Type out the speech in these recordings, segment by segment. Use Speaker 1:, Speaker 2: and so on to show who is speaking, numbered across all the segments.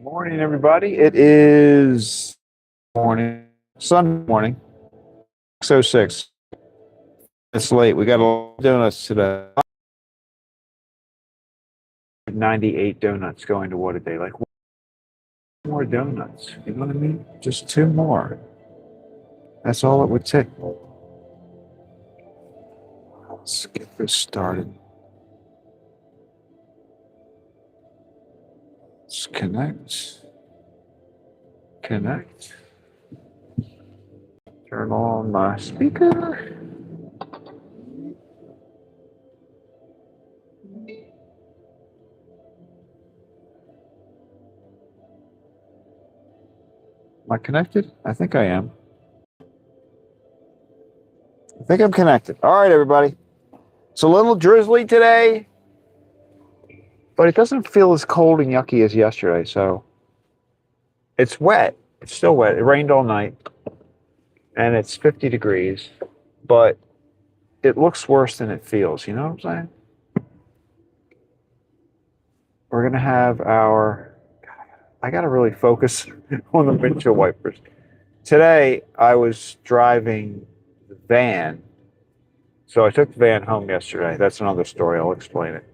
Speaker 1: Morning, everybody. It is Sunday morning, 6:06. It's late. We got a lot of donuts today. 98 donuts going to what a day. Like, more donuts. You know what I mean? Just two more. That's all it would take. Let's get this started. Let's connect. Connect. Turn on my speaker. Am I connected? I think I am. I think I'm connected. All right, everybody. It's a little drizzly today, but it doesn't feel as cold and yucky as yesterday. So it's wet. It's still wet. It rained all night, and it's 50 degrees, but it looks worse than it feels. You know what I'm saying? We're going to have our. I got to really focus on the windshield wipers. Today, I was driving the van. So I took the van home yesterday. That's another story. I'll explain it.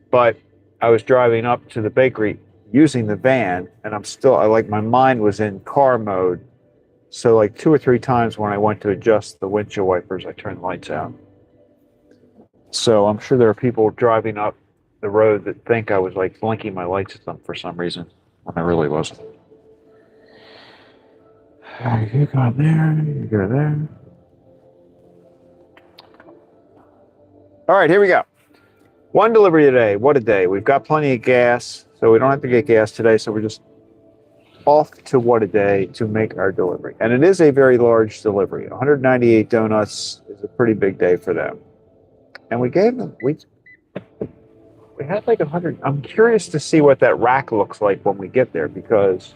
Speaker 1: But I was driving up to the bakery using the van, and my mind was in car mode. So like two or three times when I went to adjust the windshield wipers, I turned the lights out. So I'm sure there are people driving up the road that think I was like blinking my lights at them for some reason, when I really wasn't. You go there, you go there. All right, here we go. One delivery today. What a day. We've got plenty of gas, so we don't have to get gas today. So we're just off to what a day to make our delivery. And it is a very large delivery. 198 donuts is a pretty big day for them. And we gave them, we had like 100. I'm curious to see what that rack looks like when we get there because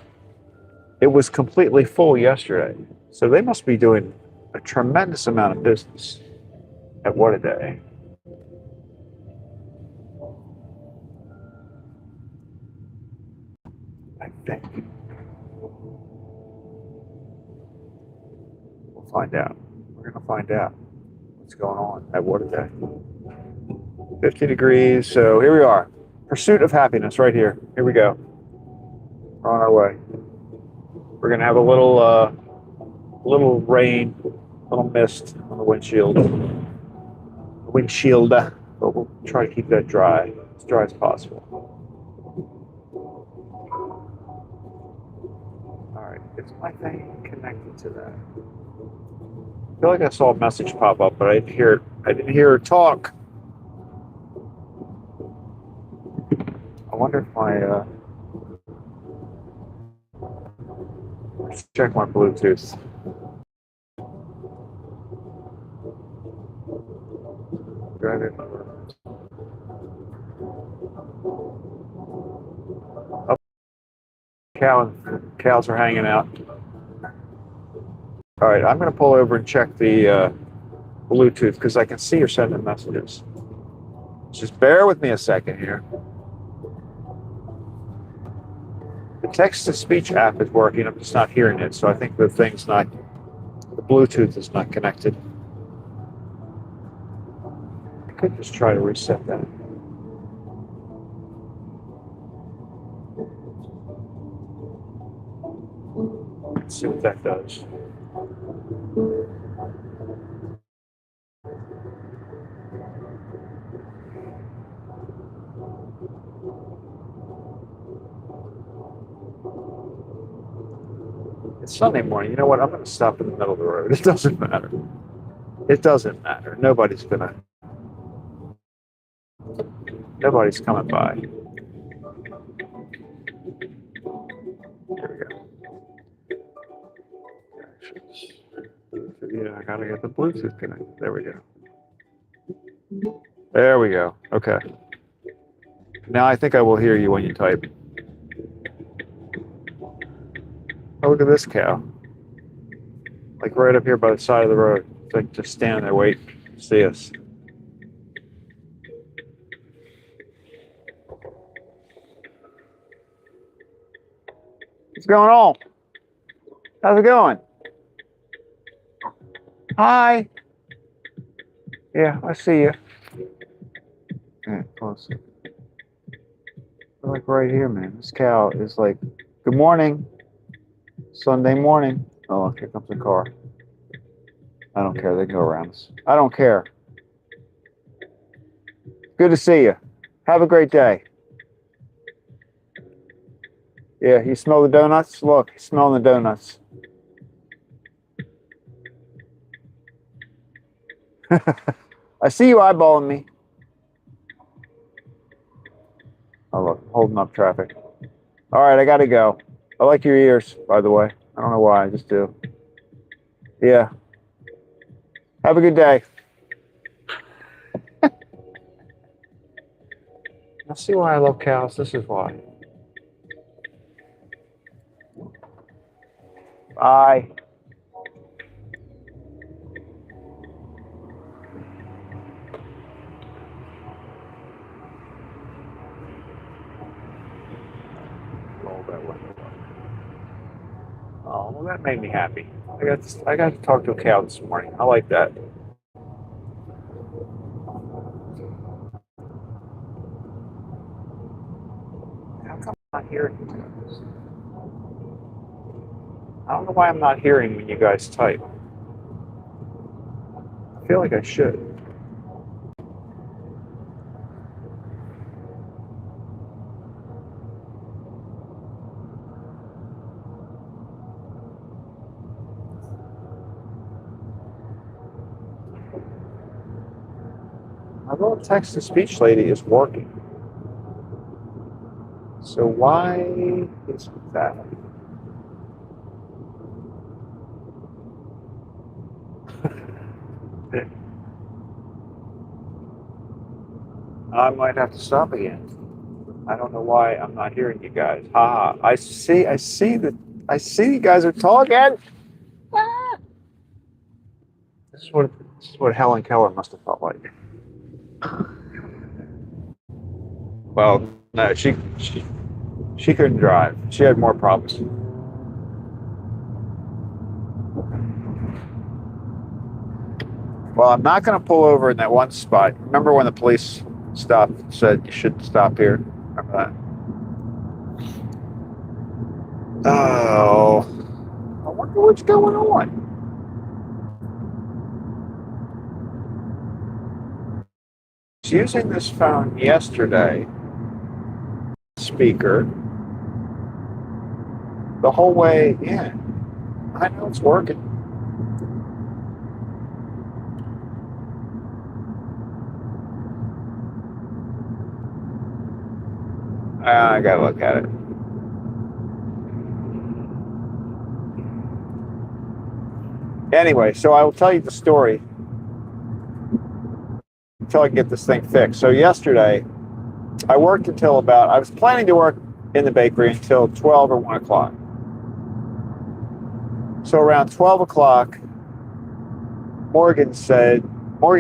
Speaker 1: it was completely full yesterday. So they must be doing a tremendous amount of business at what a day. I think. We'll find out. We're going to find out what's going on at what a day. 50 degrees. So here we are. Pursuit of happiness right here. Here we go. We're on our way. We're going to have a little rain, a little mist on the windshield. But we'll try to keep that dry, as dry as possible. All right. Is my thing connected to that? I feel like I saw a message pop up, but I didn't hear her talk. I wonder if let's check my Bluetooth. Drive it. Oh, cows are hanging out. All right, I'm going to pull over and check the Bluetooth because I can see you're sending messages. Just bear with me a second here. The text-to-speech app is working. I'm just not hearing it, so I think the Bluetooth is not connected. I could just try to reset that. Let's see what that does. It's Sunday morning. You know what? I'm going to stop in the middle of the road. It doesn't matter. It doesn't matter. Nobody's coming by. Here we go. Yeah, I gotta get the Bluetooth connected. There we go. There we go. Okay. Now I think I will hear you when you type. Oh, look at this cow. Like right up here by the side of the road. It's like just standing there waiting to see us. What's going on? How's it going? Hi. Yeah, I see you. Yeah, close. They're like right here, man. This cow is like, good morning. Sunday morning. Oh, look, here comes the car. I don't care. They can go around us. I don't care. Good to see you. Have a great day. Yeah, you smell the donuts? Look, he's smelling the donuts. I see you eyeballing me. Oh, look, holding up traffic. All right, I got to go. I like your ears, by the way. I don't know why, I just do. Yeah. Have a good day. I see why I love cows. This is why. Bye. Roll that window up. Oh, well, that made me happy. I got to talk to a cow this morning. I like that. How come I'm not hearing you guys? I don't know why I'm not hearing when you guys type. I feel like I should. My little text-to-speech lady is working. So why is that? I might have to stop again. I don't know why I'm not hearing you guys. Ha! I see you guys are talking. Ah. This is what Helen Keller must have felt like. Well, no, she couldn't drive. She had more problems. Well, I'm not going to pull over in that one spot. Remember when the police said you should stop here? Remember that? Oh, I wonder what's going on. I was using this phone yesterday, speaker, the whole way in. I know it's working. I gotta look at it. Anyway, so I will tell you the story until I get this thing fixed. So yesterday, I worked until I was planning to work in the bakery until 12 or 1 o'clock. So around 12 o'clock, Morgan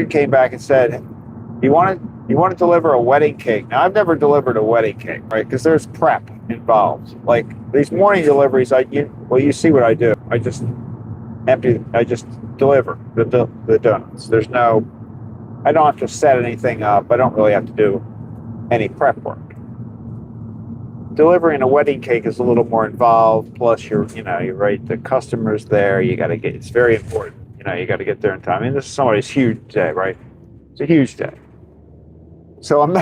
Speaker 1: came back and said, you want to deliver a wedding cake? Now, I've never delivered a wedding cake, right? Because there's prep involved. Like these morning deliveries, you see what I do. I just deliver the donuts. I don't have to set anything up. I don't really have to do any prep work. Delivering a wedding cake is a little more involved. Plus, you're right. The customer's there. It's very important. You got to get there in time. I mean, this is somebody's huge day, right? It's a huge day. So I'm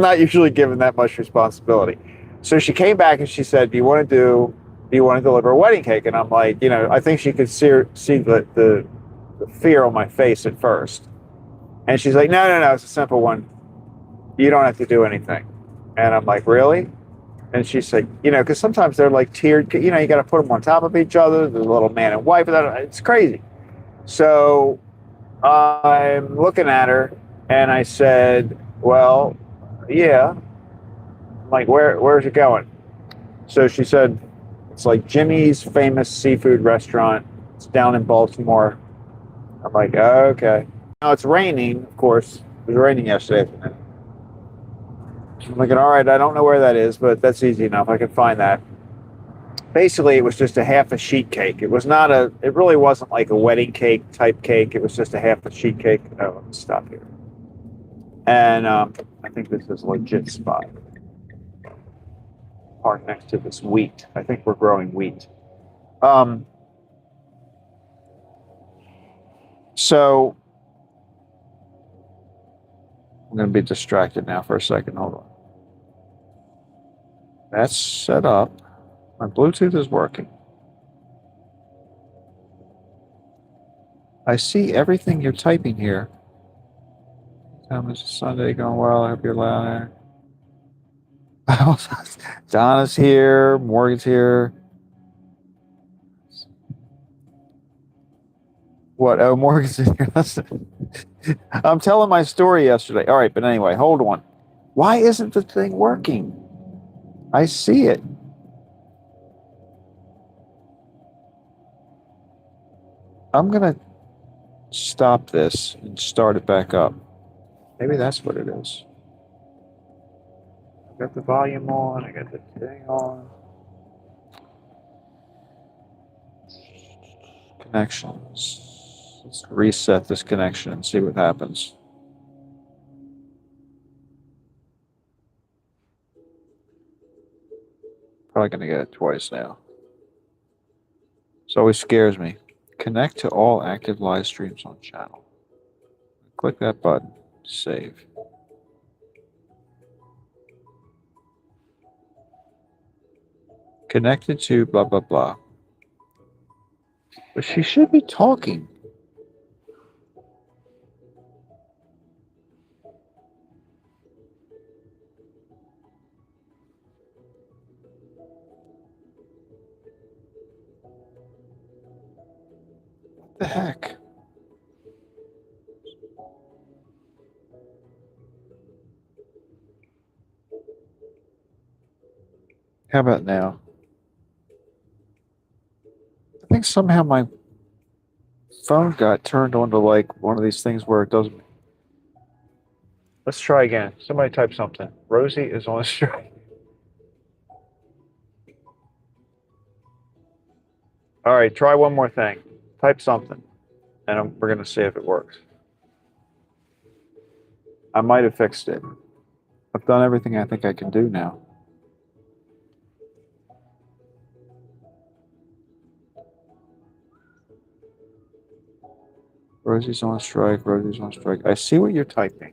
Speaker 1: not usually given that much responsibility. So she came back and she said, "Do you want to deliver a wedding cake?" And I'm like, I think she could see the fear on my face at first. And she's like, no, it's a simple one. You don't have to do anything. And I'm like, really? And she's like, because sometimes they're like tiered, you got to put them on top of each other, the little man and wife, it's crazy. So I'm looking at her and I said, well, yeah. I'm like, where's it going? So she said, it's like Jimmy's famous seafood restaurant. It's down in Baltimore. I'm like, oh, okay. Now it's raining, of course. It was raining yesterday. I'm like, all right, I don't know where that is, but that's easy enough. I can find that. Basically, it was just a half a sheet cake. It was not a. It really wasn't like a wedding cake type cake. It was just a half a sheet cake. Oh, let's stop here. And I think this is a legit spot. Park next to this wheat. I think we're growing wheat. So I'm going to be distracted now for a second. Hold on. That's set up. My Bluetooth is working. I see everything you're typing here. It's Sunday going well. I hope you're loud. Donna's here. Morgan's here. What? Oh, Morgan's in here. I'm telling my story yesterday. All right, but anyway, hold on. Why isn't the thing working? I see it. I'm going to stop this and start it back up. Maybe that's what it is. I got the volume on. I got the thing on. Connections. Let's reset this connection and see what happens. Probably going to get it twice now. This always scares me. Connect to all active live streams on channel. Click that button. Save. Connected to blah, blah, blah. But she should be talking. What the heck? How about now? I think somehow my phone got turned onto like one of these things where it doesn't. Let's try again. Somebody type something. Rosie is on a strike. All right, try one more thing. Type something, and we're going to see if it works. I might have fixed it. I've done everything I think I can do now. Rosie's on strike. Rosie's on strike. I see what you're typing.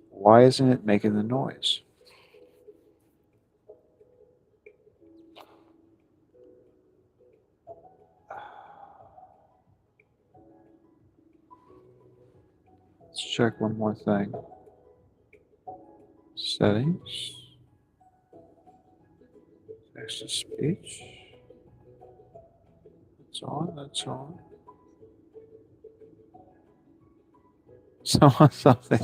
Speaker 1: Why isn't it making the noise? Let's check one more thing. Settings. Text to speech. That's on. That's on. Something.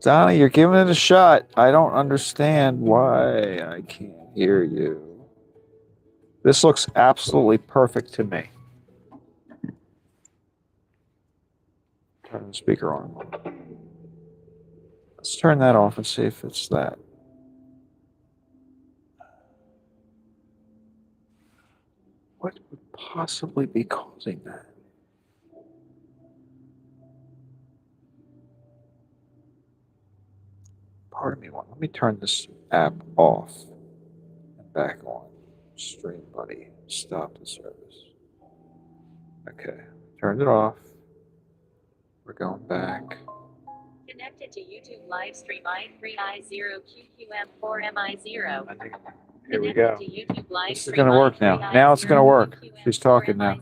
Speaker 1: Donna, you're giving it a shot. I don't understand why I can't hear you. This looks absolutely perfect to me. Turn the speaker on. Let's turn that off and see if it's that. What would possibly be causing that? Pardon me, let me turn this app off and back on. Stream Buddy, stop the service. Okay, turned it off. We're going back.
Speaker 2: Connected to YouTube live stream I3I0QQM4MI0.
Speaker 1: Here we go.
Speaker 2: To YouTube live
Speaker 1: this is going to work now. Now it's going to work. She's talking now.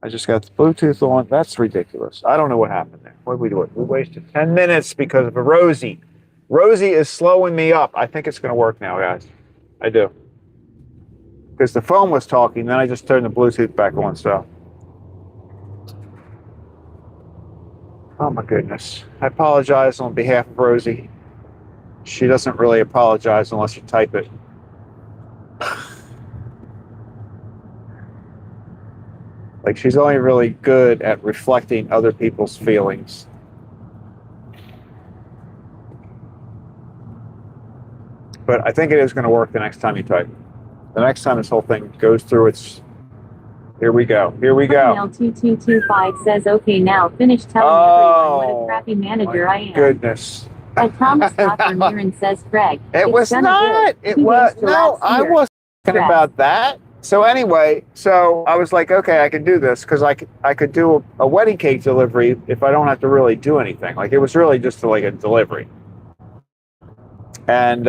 Speaker 1: I just got the Bluetooth on. That's ridiculous. I don't know what happened there. What did we do? We wasted 10 minutes because of a Rosie. Rosie is slowing me up. I think it's going to work now, guys. I do. Because the phone was talking, then I just turned the Bluetooth back on, so. Oh, my goodness. I apologize on behalf of Rosie. She doesn't really apologize unless you type it. Like, she's only really good at reflecting other people's feelings. But I think it is going to work the next time you type. The next time this whole thing goes through its... Here we go. Here we go.
Speaker 3: L2225 says, okay, now finish telling everyone what a crappy manager I am.
Speaker 1: Goodness.
Speaker 3: But Thomas Mirren says, Greg,
Speaker 1: It was not. It was... No, I wasn't thinking about that. So anyway, so I was like, okay, I can do this because I could do a wedding cake delivery if I don't have to really do anything. Like, it was really just like a delivery. And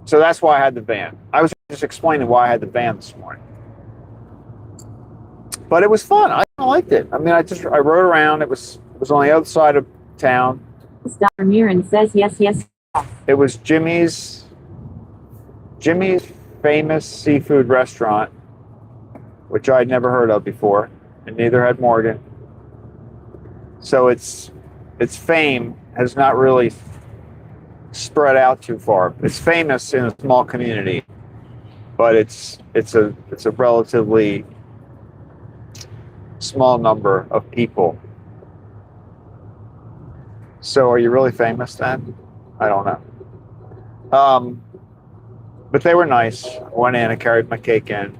Speaker 1: so that's why I had the van. I was just explaining why I had the van this morning. But it was fun. I liked it. I mean, I rode around. It was on the other side of town.
Speaker 3: Dr. Mirren says, yes.
Speaker 1: It was Jimmy's famous seafood restaurant, which I'd never heard of before, and neither had Morgan. So its fame has not really spread out too far. It's famous in a small community, but it's a relatively small number of people. So are you really famous then? I don't know. But they were nice. I went in and carried my cake in.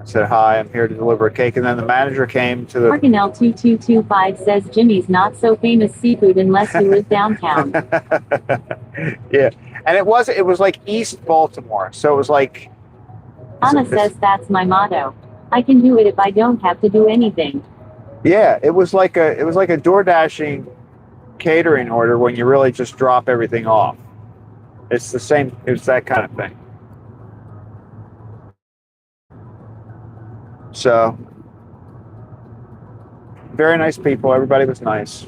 Speaker 1: I said, hi, I'm here to deliver a cake. And then the manager came to the...
Speaker 3: Morgan L2225 says, Jimmy's not so famous seafood unless you live downtown.
Speaker 1: Yeah. And it was like East Baltimore. So it was like...
Speaker 3: Anna says, that's my motto. I can do it if I don't have to do anything.
Speaker 1: Yeah, it was like a door dashing catering order when you really just drop everything off. It's the same. It's that kind of thing. So, very nice people. Everybody was nice.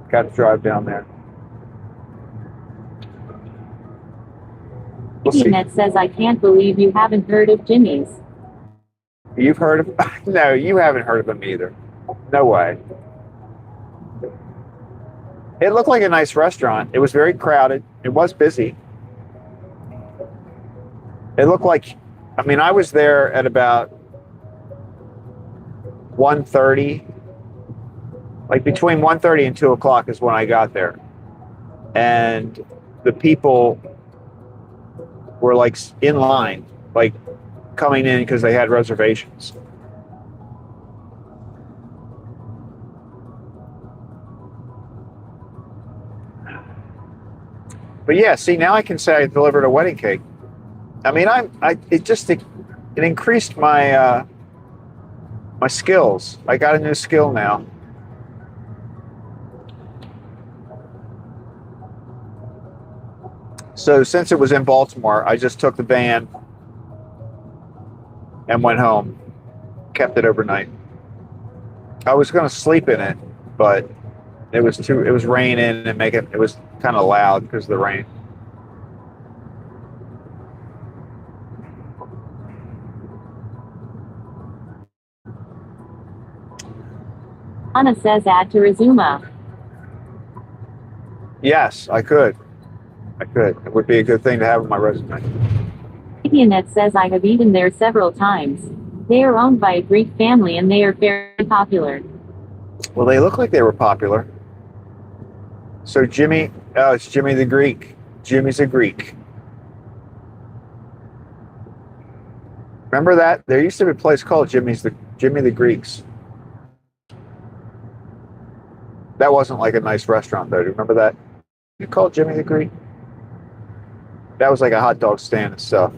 Speaker 1: Got to drive down there.
Speaker 3: Net says, I can't believe you haven't heard of Jimmy's.
Speaker 1: You've heard of... No, you haven't heard of him either. No way. It looked like a nice restaurant. It was very crowded. It was busy. It looked like... I mean, I was there at about 1:30. Like between 1:30 and 2 o'clock is when I got there. And the people were like in line, like coming in because they had reservations. But yeah, see, now I can say I delivered a wedding cake. I mean, it increased my my skills. I got a new skill now. So since it was in Baltimore, I just took the van and went home, kept it overnight. I was going to sleep in it, but it was raining and it was kind of loud because of the rain.
Speaker 3: Anna says, add to Rizuma.
Speaker 1: Yes, I could. It would be a good thing to have on my resume.
Speaker 3: Vivianette says, I have eaten there several times. They are owned by a Greek family and they are very popular.
Speaker 1: Well, they look like they were popular. So Jimmy, it's Jimmy the Greek. Jimmy's a Greek. Remember that? There used to be a place called Jimmy the Greeks. That wasn't like a nice restaurant though. Do you remember that? You called Jimmy the Greek? That was like a hot dog stand and stuff.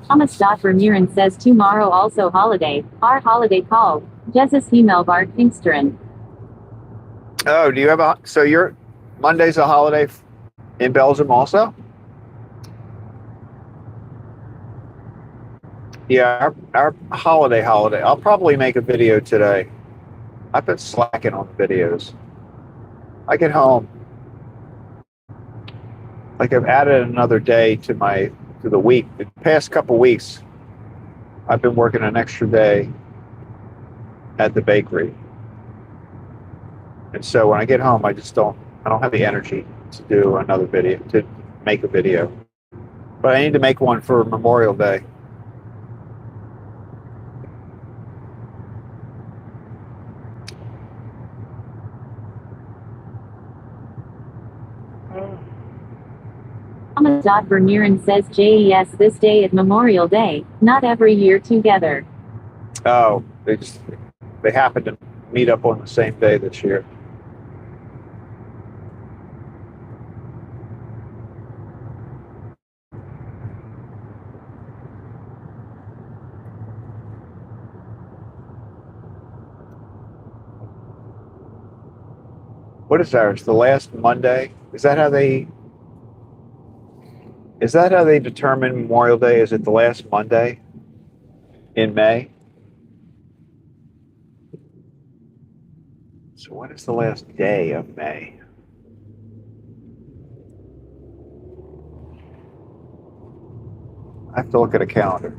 Speaker 3: Thomas Vermeeren says, tomorrow also holiday. Our holiday call. Jesus Himmelbart Pinksteren.
Speaker 1: Oh, do you have so your Monday's a holiday in Belgium also? Yeah, our holiday. I'll probably make a video today. I've been slacking on the videos. I get home. Like I've added another day to the week. The past couple weeks, I've been working an extra day at the bakery. And so when I get home, I don't have the energy to do another video, to make a video. But I need to make one for Memorial Day.
Speaker 3: Thomas Vermeeren says JES this day at Memorial Day, not every year together.
Speaker 1: Oh, they happened to meet up on the same day this year. What is ours? The last Monday? Is that how they determine Memorial Day? Is it the last Monday in May? So what is the last day of May? I have to look at a calendar.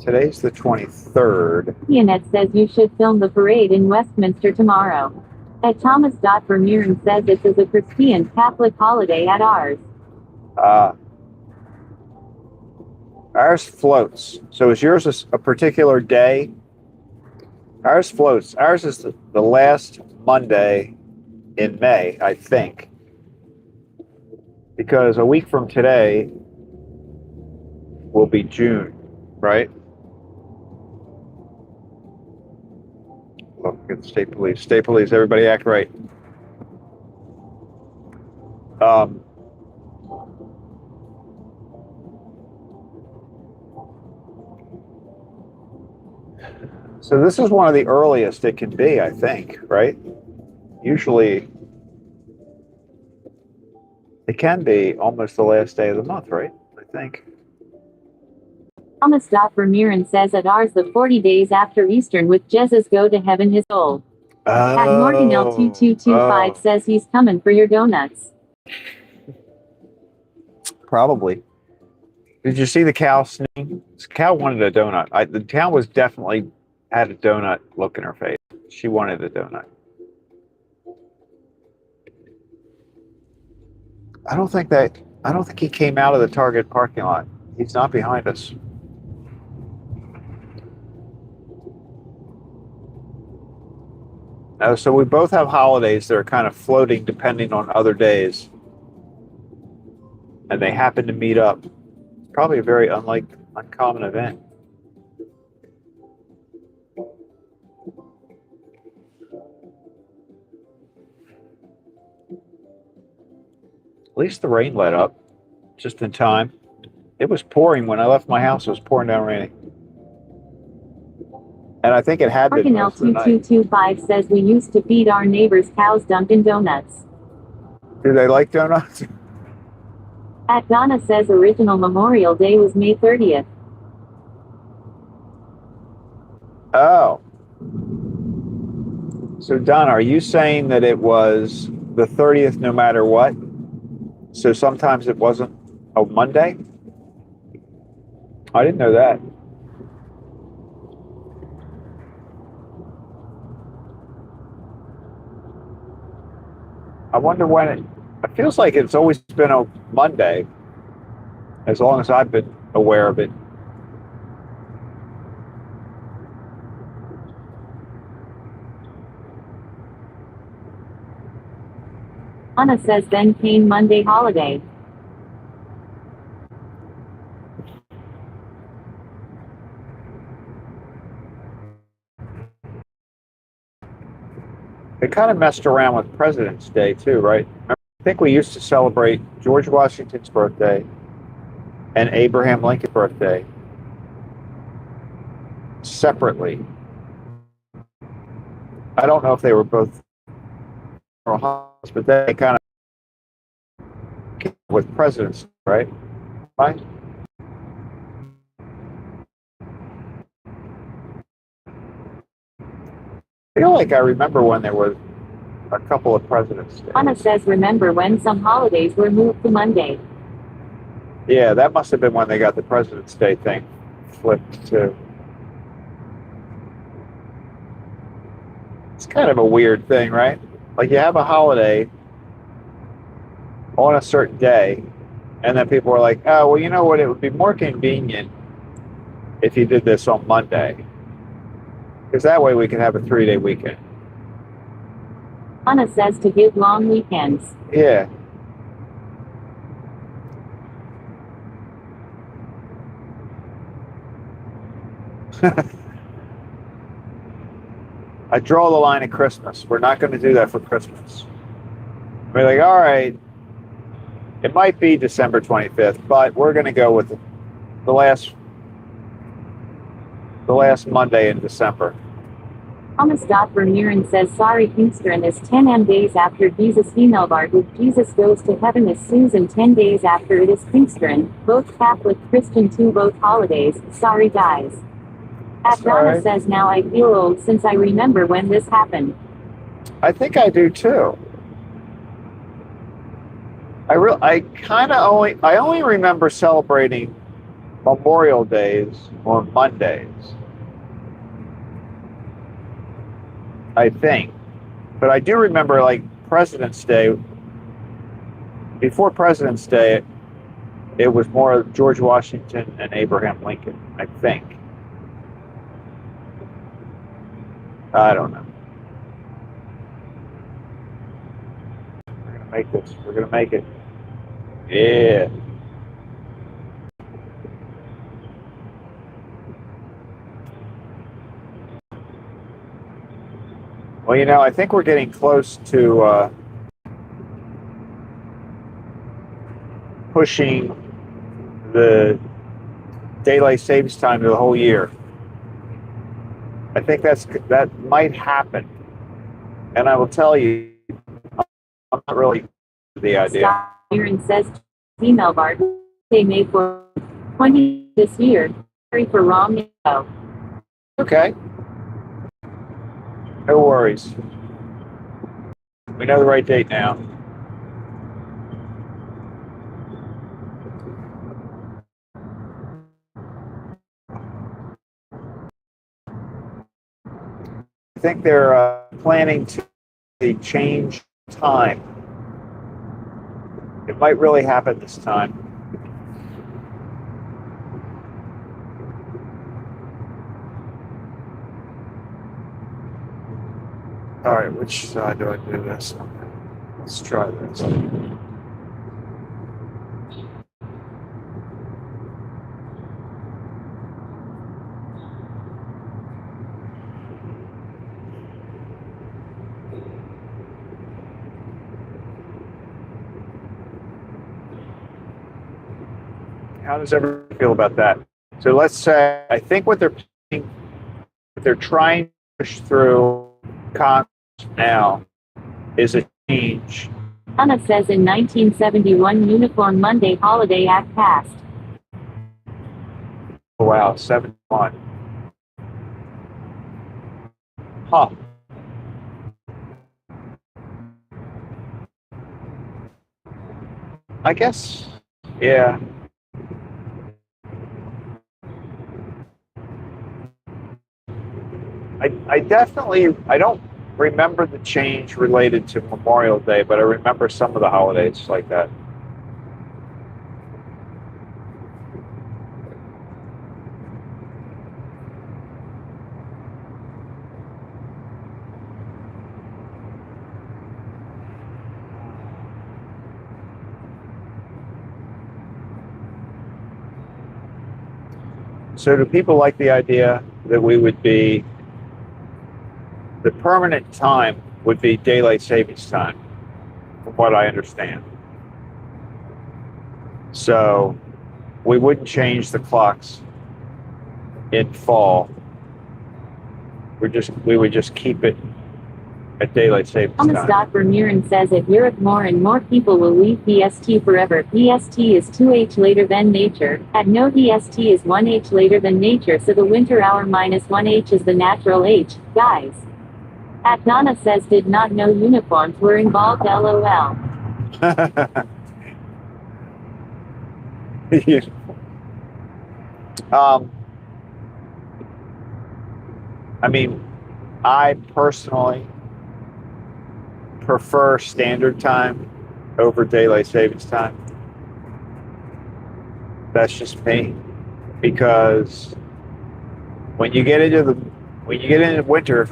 Speaker 1: Today's the 23rd.
Speaker 3: Annette says you should film the parade in Westminster tomorrow. At Thomas Vermeeren says it's as a Christian Catholic holiday at ours.
Speaker 1: Ours floats. So is yours a particular day? Ours floats. Ours is the last Monday in May, I think. Because a week from today will be June, right? Look at the state police. State police, everybody act right. So this is one of the earliest it can be, I think, right? Usually it can be almost the last day of the month, right? I think.
Speaker 3: Thomas Vermeeren says at ours the 40 days after Eastern with Jesus go to heaven his soul. At Morgan L2225 says he's coming for your donuts.
Speaker 1: Probably. Did you see the cow sneaking? The cow wanted a donut. The cow was definitely had a donut look in her face. She wanted a donut. I don't think he came out of the Target parking lot. He's not behind us. No, so we both have holidays that are kind of floating depending on other days. And they happen to meet up. It's probably a very uncommon event. At least the rain let up just in time. It was pouring when I left my house. It was pouring down raining. And I think it had been most of the night.
Speaker 3: L2225 says we used to feed our neighbors' cows Dunkin' Donuts.
Speaker 1: Do they like donuts?
Speaker 3: At Donna says original Memorial Day was May 30th.
Speaker 1: Oh. So Donna, are you saying that it was the 30th no matter what? So sometimes it wasn't a Monday? I didn't know that. I wonder when it feels like it's always been a Monday, as long as I've been aware of it.
Speaker 3: Anna says then came Monday holiday.
Speaker 1: They kind of messed around with President's Day too, right? I think we used to celebrate George Washington's birthday and Abraham Lincoln's birthday separately. I don't know if they were both, but they kind of came with presidents, right? Right? I feel like I remember when there was a couple of presidents.
Speaker 3: Anna says remember when some holidays were moved to Monday.
Speaker 1: Yeah, that must have been when they got the President's Day thing flipped to. It's kind of a weird thing, right? Like you have a holiday on a certain day, and then people are like, oh, well, you know what? It would be more convenient if you did this on Monday. Because that way we can have a 3-day weekend.
Speaker 3: Anna says to give long weekends.
Speaker 1: Yeah. I draw the line at Christmas. We're not going to do that for Christmas. We're like, all right, it might be December 25th, but we're going to go with the last Monday in December.
Speaker 3: Thomas Vermeeren says sorry Pfingstern is 10 days after Jesus Himmelfahrt with Jesus goes to heaven is Susan 10 days after it is Pfingstern, both Catholic Christian too both holidays, sorry guys. Donna says now I feel old since I remember when this happened.
Speaker 1: I think I do too. I only remember celebrating Memorial Days on Mondays. I think. But I do remember like President's Day. Before President's Day, it was more George Washington and Abraham Lincoln, I think. I don't know. We're going to make this. We're going to make it. Yeah. Well, you know, I think we're getting close to pushing the daylight savings time to the whole year. I think that might happen. And I will tell you, I'm not really the idea.
Speaker 3: Aaron says, Himmelfahrt, they May 20 this year. Sorry for wrong info.
Speaker 1: Okay. No worries. We know the right date now. I think they're planning to change time. It might really happen this time. All right, which side do I do this? Let's try this. How does everyone feel about that? So let's say, I think what they're trying to push through Congress now is a change.
Speaker 3: Anna says in 1971 Uniform Monday Holiday Act passed.
Speaker 1: Oh, wow, 71. Huh. I guess, yeah. I don't remember the change related to Memorial Day, but I remember some of the holidays like that. So do people like the idea that we would be, the permanent time would be daylight savings time, from what I understand. So we wouldn't change the clocks in fall. We would just keep it at daylight savings time.
Speaker 3: Thomas Vermeeren says at Europe more and more people will leave PST forever. PST is 2h later than nature. At no PST is 1h later than nature, so the winter hour minus 1h is the natural h, guys. At Donna says did not know uniforms were involved LOL.
Speaker 1: I mean, I personally prefer standard time over daylight savings time. That's just me, because when you get into winter,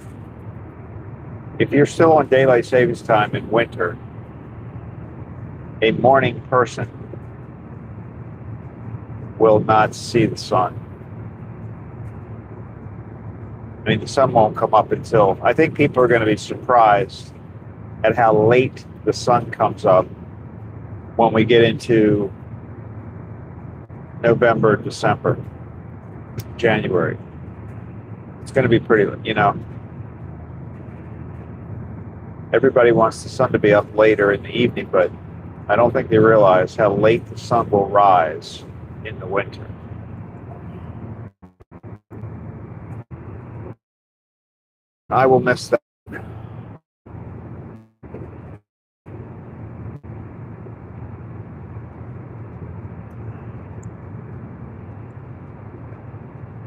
Speaker 1: if you're still on daylight savings time in winter, a morning person will not see the sun. I mean, the sun won't come up until, I think people are going to be surprised at how late the sun comes up when we get into November, December, January. It's going to be pretty, everybody wants the sun to be up later in the evening, but I don't think they realize how late the sun will rise in the winter. I will miss that. Of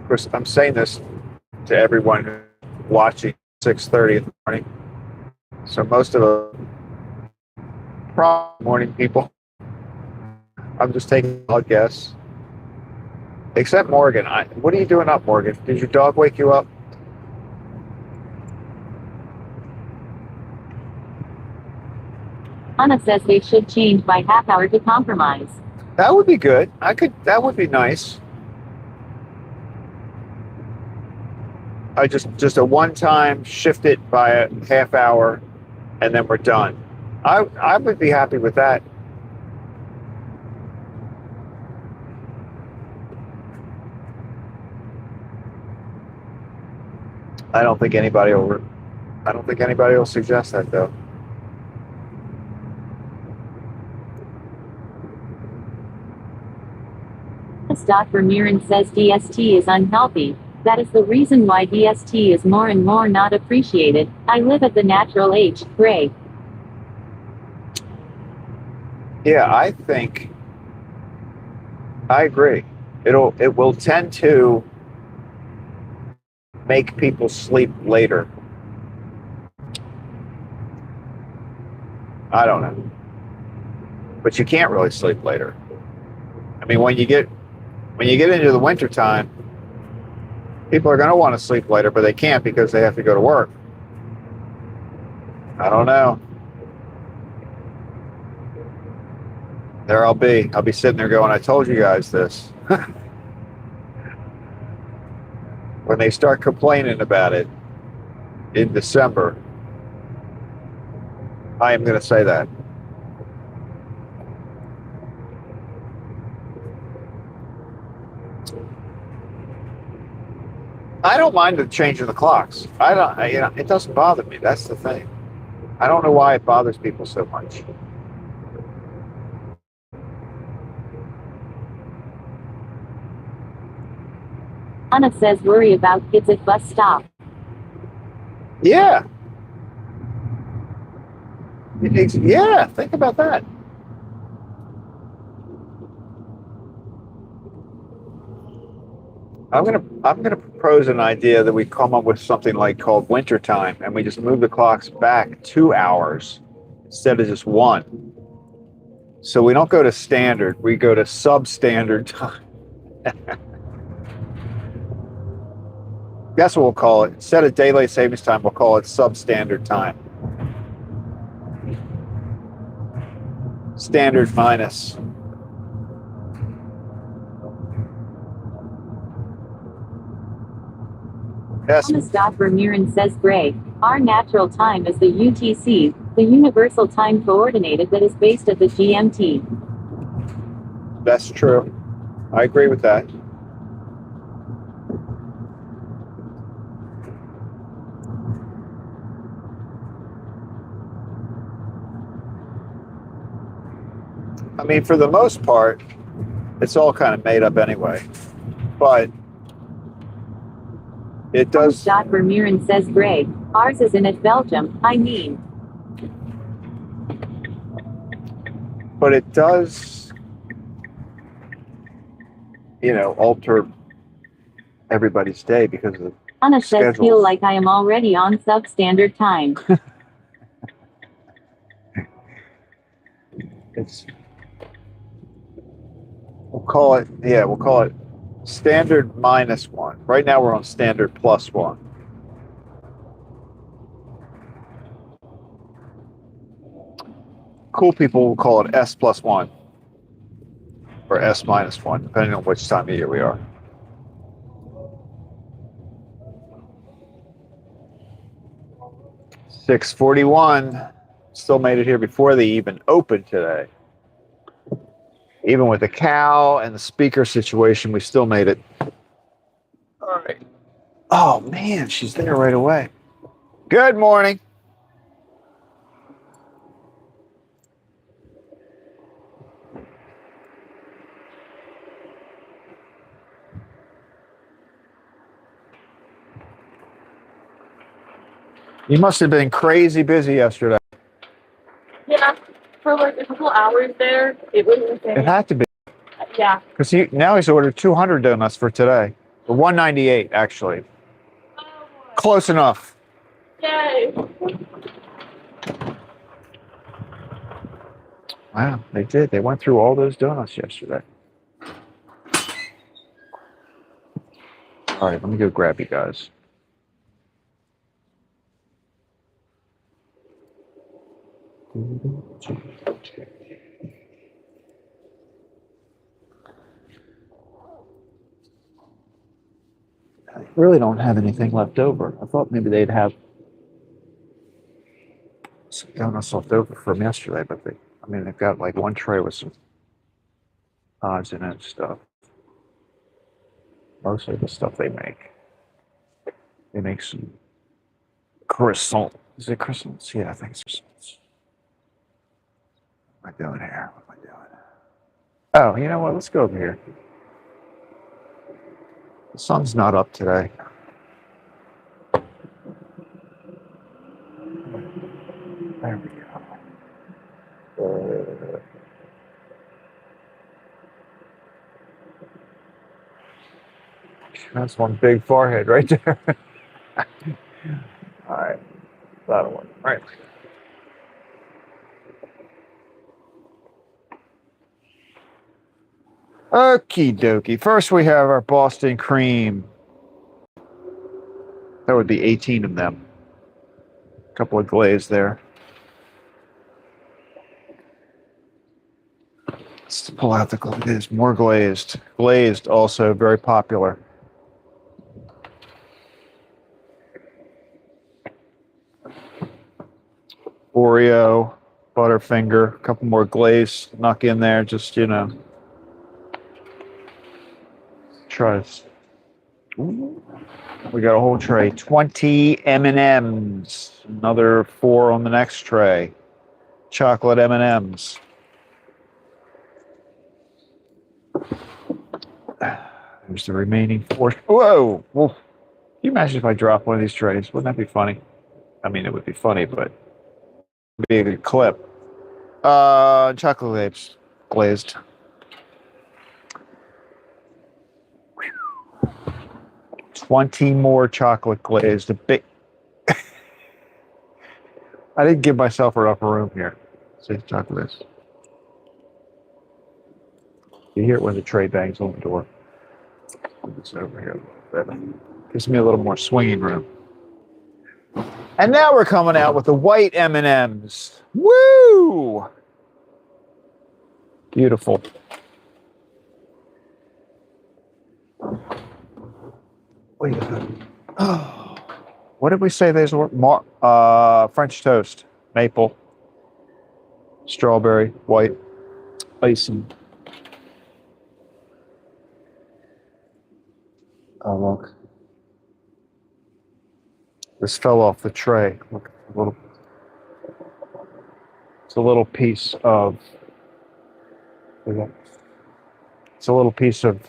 Speaker 1: course, I'm saying this to everyone who's watching 6:30 in the morning. So most of the morning people, I'm just taking a guess. Except Morgan. What are you doing up, Morgan? Did your dog wake you up?
Speaker 3: Anna says they should change by half hour to compromise.
Speaker 1: That would be good. That would be nice. I just a one-time shift it by a half hour, and then we're done. I would be happy with that. I don't think anybody will suggest that, though.
Speaker 3: Dr. Mirren says DST is unhealthy. That is the reason why DST is more and more not appreciated. I live at the natural age, Gray.
Speaker 1: Yeah, I agree. It will tend to make people sleep later. I don't know. But you can't really sleep later. I mean, when you get into the wintertime, people are going to want to sleep later, but they can't because they have to go to work. I don't know. There I'll be sitting there going, I told you guys this. When they start complaining about it in December, I am going to say that. I don't mind the change of the clocks. It doesn't bother me. That's the thing. I don't know why it bothers people so much.
Speaker 3: Anna says worry about kids at bus stop.
Speaker 1: Yeah. Yeah, think about that. I'm gonna propose an idea that we come up with something like called winter time, and we just move the clocks back 2 hours instead of just 1. So we don't go to standard, we go to substandard time. Guess what we'll call it? Instead of daylight savings time, we'll call it substandard time. Standard minus. Yes.
Speaker 3: Thomas Mirren says Gray. Our natural time is the UTC, the Universal Time Coordinated that is based at the GMT.
Speaker 1: That's true. I agree with that. I mean, for the most part, it's all kind of made up anyway. But it does.
Speaker 3: Dr. Mirren says Gray. Ours is in at Belgium, I mean.
Speaker 1: But it does, alter everybody's day because of
Speaker 3: Anna says
Speaker 1: schedules.
Speaker 3: Feel like I am already on substandard time.
Speaker 1: We'll call it standard minus 1. Right now we're on standard plus 1. Cool people will call it S plus 1 or S minus 1, depending on which time of year we are. 6:41. Still made it here before they even opened today. Even with the cow and the speaker situation, we still made it. All right. Oh, man, she's there right away. Good morning. You must have been crazy busy yesterday.
Speaker 4: Yeah, for like a couple hours there, it was insane.
Speaker 1: It had to be.
Speaker 4: Yeah.
Speaker 1: Because now he's ordered 200 donuts for today. Or 198, actually.
Speaker 4: Oh,
Speaker 1: Close enough.
Speaker 4: yay.
Speaker 1: Wow, they did. They went through all those donuts yesterday. All right, let me go grab you guys. I really don't have anything left over. I thought maybe they'd have some donuts left over from yesterday, but they've got like one tray with some odds in it and stuff. Mostly the stuff they make. They make some croissant. Is it croissants? Yeah, I think it's croissants. What am I doing here? What am I doing? Oh, you know what? Let's go over here. The sun's not up today. There we go. That's one big forehead right there. All right. That'll work. All right. Okie dokie. First, we have our Boston cream. That would be 18 of them. A couple of glaze there. Let's pull out the glaze. More glazed. Glazed, also very popular. Oreo, Butterfinger, a couple more glaze snuck in there, just, try this. We got a whole tray. 20 M&Ms. Another 4 on the next tray. Chocolate M&Ms. There's the remaining 4. Whoa! Well, can you imagine if I drop one of these trays? Wouldn't that be funny? I mean, it would be funny, but it would be a good clip. Chocolate grapes glazed. 20 more chocolate glazed. I didn't give myself enough room here. See, chocolate. You hear it when the tray bangs on the door. It's over here a little bit. Gives me a little more swinging room. And now we're coming out with the white M&Ms. Woo! Beautiful. Wait a minute. Oh, what did we say these were? French toast, maple, strawberry, white, icing. Oh, look. This fell off the tray. Look, it's a little piece of. It's a little piece of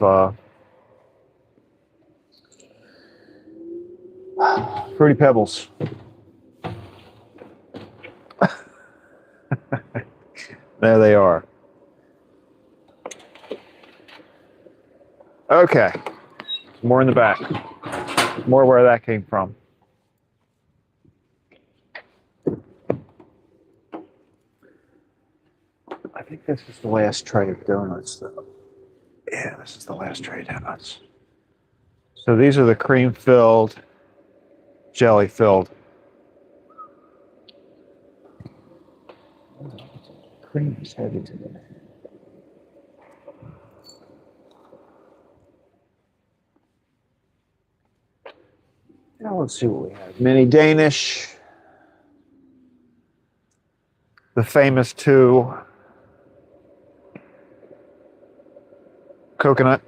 Speaker 1: Fruity Pebbles. There they are. Okay. More in the back. More where that came from. I think this is the last tray of donuts, though. Yeah, this is the last tray of donuts. So these are the cream-filled, jelly-filled. Cream is heavy today. Now let's see what we have. Mini Danish. the famous two coconut.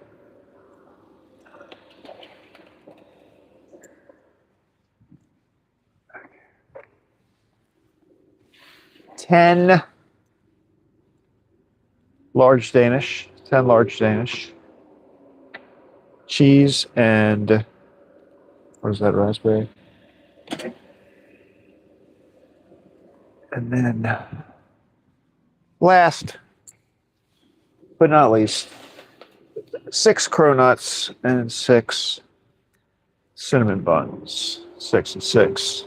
Speaker 1: Ten large Danish. 10 large Danish. Cheese and what is that, raspberry? And then last but not least, 6 cronuts and 6 cinnamon buns. 6 and 6.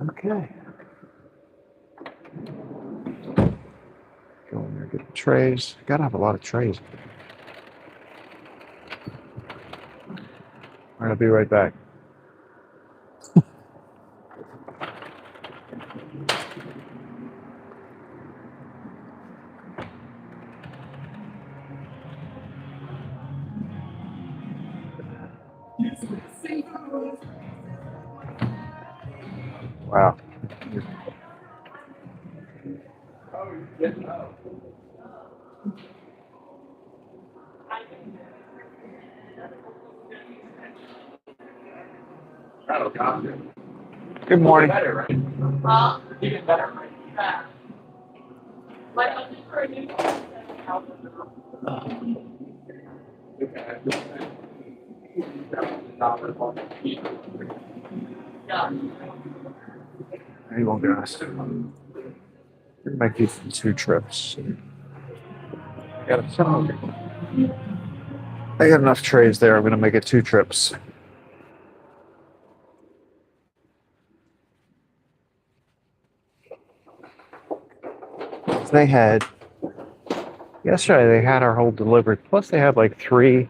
Speaker 1: Okay. Go in there, get the trays. Gotta have a lot of trays. All right, I'll be right back. Wow. Good morning.
Speaker 4: Even better, right? Yeah. Like, I'm just for a new yeah.
Speaker 1: There you go, guys. Make these 2 trips. I got enough trays there. I'm going to make it 2 trips. They had yesterday. They had our whole delivered. Plus, they had like 3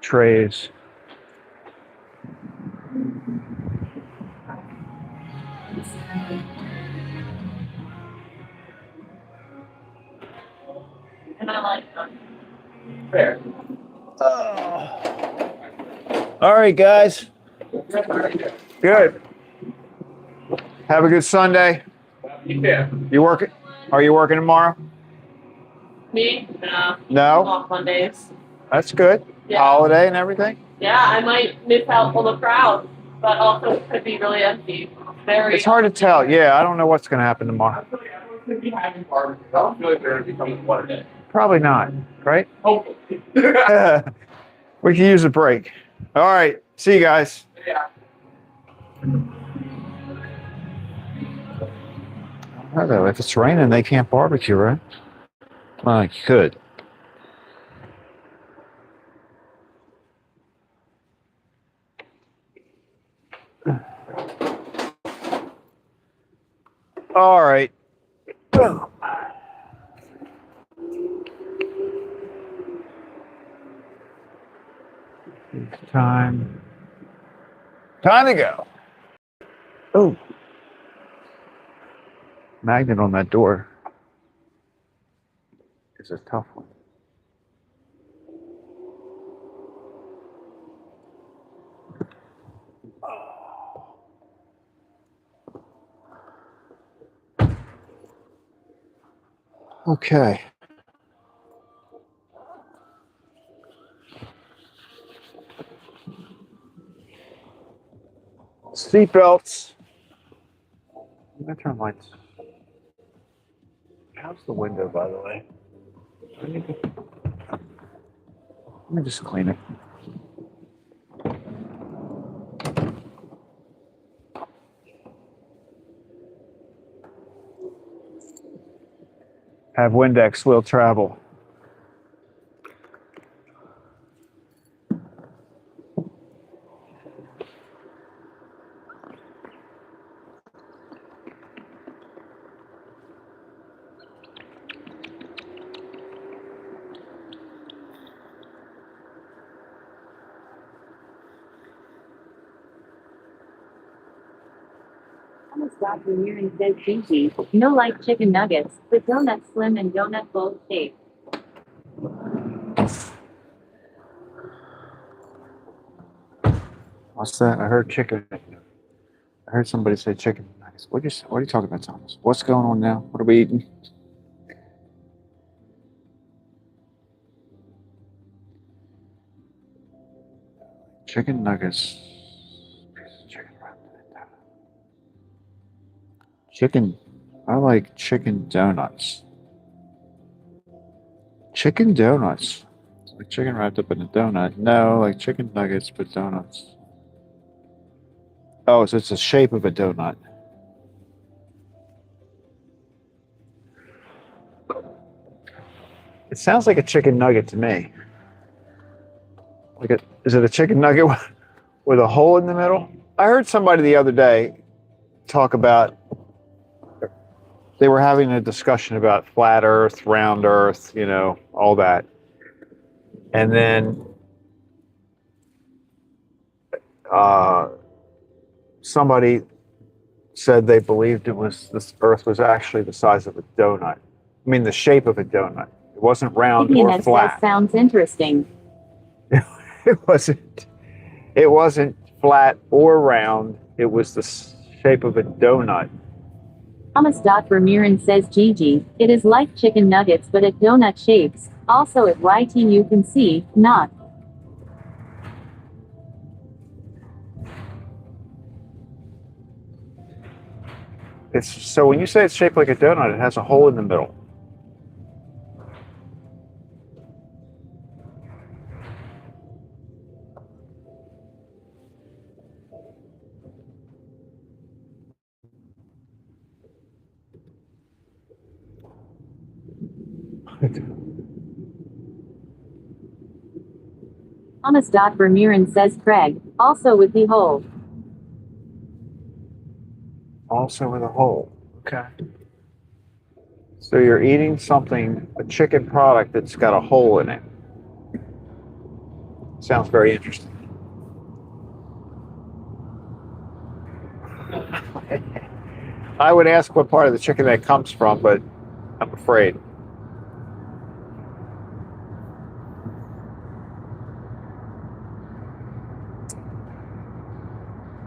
Speaker 1: trays.
Speaker 4: And I like them. Fair.
Speaker 1: Oh. All right, guys. Good. Have a good Sunday.
Speaker 4: Yeah.
Speaker 1: You working? Are you working tomorrow?
Speaker 4: Me? No.
Speaker 1: No?
Speaker 4: Off Mondays.
Speaker 1: That's good.
Speaker 4: Yeah.
Speaker 1: Holiday and everything.
Speaker 4: Yeah, I might miss out on the crowd, but also it could be really empty. Very.
Speaker 1: It's hard to tell. Yeah, I don't know what's going to happen tomorrow.
Speaker 4: I feel like they're going to become one day.
Speaker 1: Probably not, right?
Speaker 4: Hopefully.
Speaker 1: We can use a break. All right. See you guys.
Speaker 4: Yeah.
Speaker 1: I don't know. If it's raining, they can't barbecue, right? Well, you could. All right. It's time to go. Oh. Magnet on that door is a tough one. Okay. Seatbelts. I'm gonna turn lights. How's the window, by the way? Let me just clean it. Have Windex, will travel.
Speaker 3: Thomas Dot Ramirez says Gigi, no like chicken nuggets, but donut slim and donut bowl shape.
Speaker 1: What's that? I heard chicken. I heard somebody say chicken nuggets. What are you talking about, Thomas? What's going on now? What are we eating? Chicken nuggets. Chicken wrapped in a donut. Chicken. I like chicken donuts. Chicken donuts. Like chicken wrapped up in a donut. No, like chicken nuggets, but donuts. Oh, so it's the shape of a donut. It sounds like a chicken nugget to me. Is it a chicken nugget with a hole in the middle? I heard somebody the other day talk about, they were having a discussion about flat earth, round earth, all that. And then somebody said they believed this earth was actually the size of a donut. I mean, the shape of a donut. It wasn't round or flat.
Speaker 3: That sounds interesting.
Speaker 1: It wasn't flat or round. It was the shape of a donut.
Speaker 3: Thomas Vermeeren says, Gigi, it is like chicken nuggets but at donut shapes. Also at YT you can see, not.
Speaker 1: So when you say it's shaped like a donut, it has a hole in the middle.
Speaker 3: Thomas Vermeeren says, Craig, also with the hole.
Speaker 1: Also with a hole. Okay. So you're eating something, a chicken product that's got a hole in it. Sounds very interesting. I would ask what part of the chicken that comes from, but I'm afraid.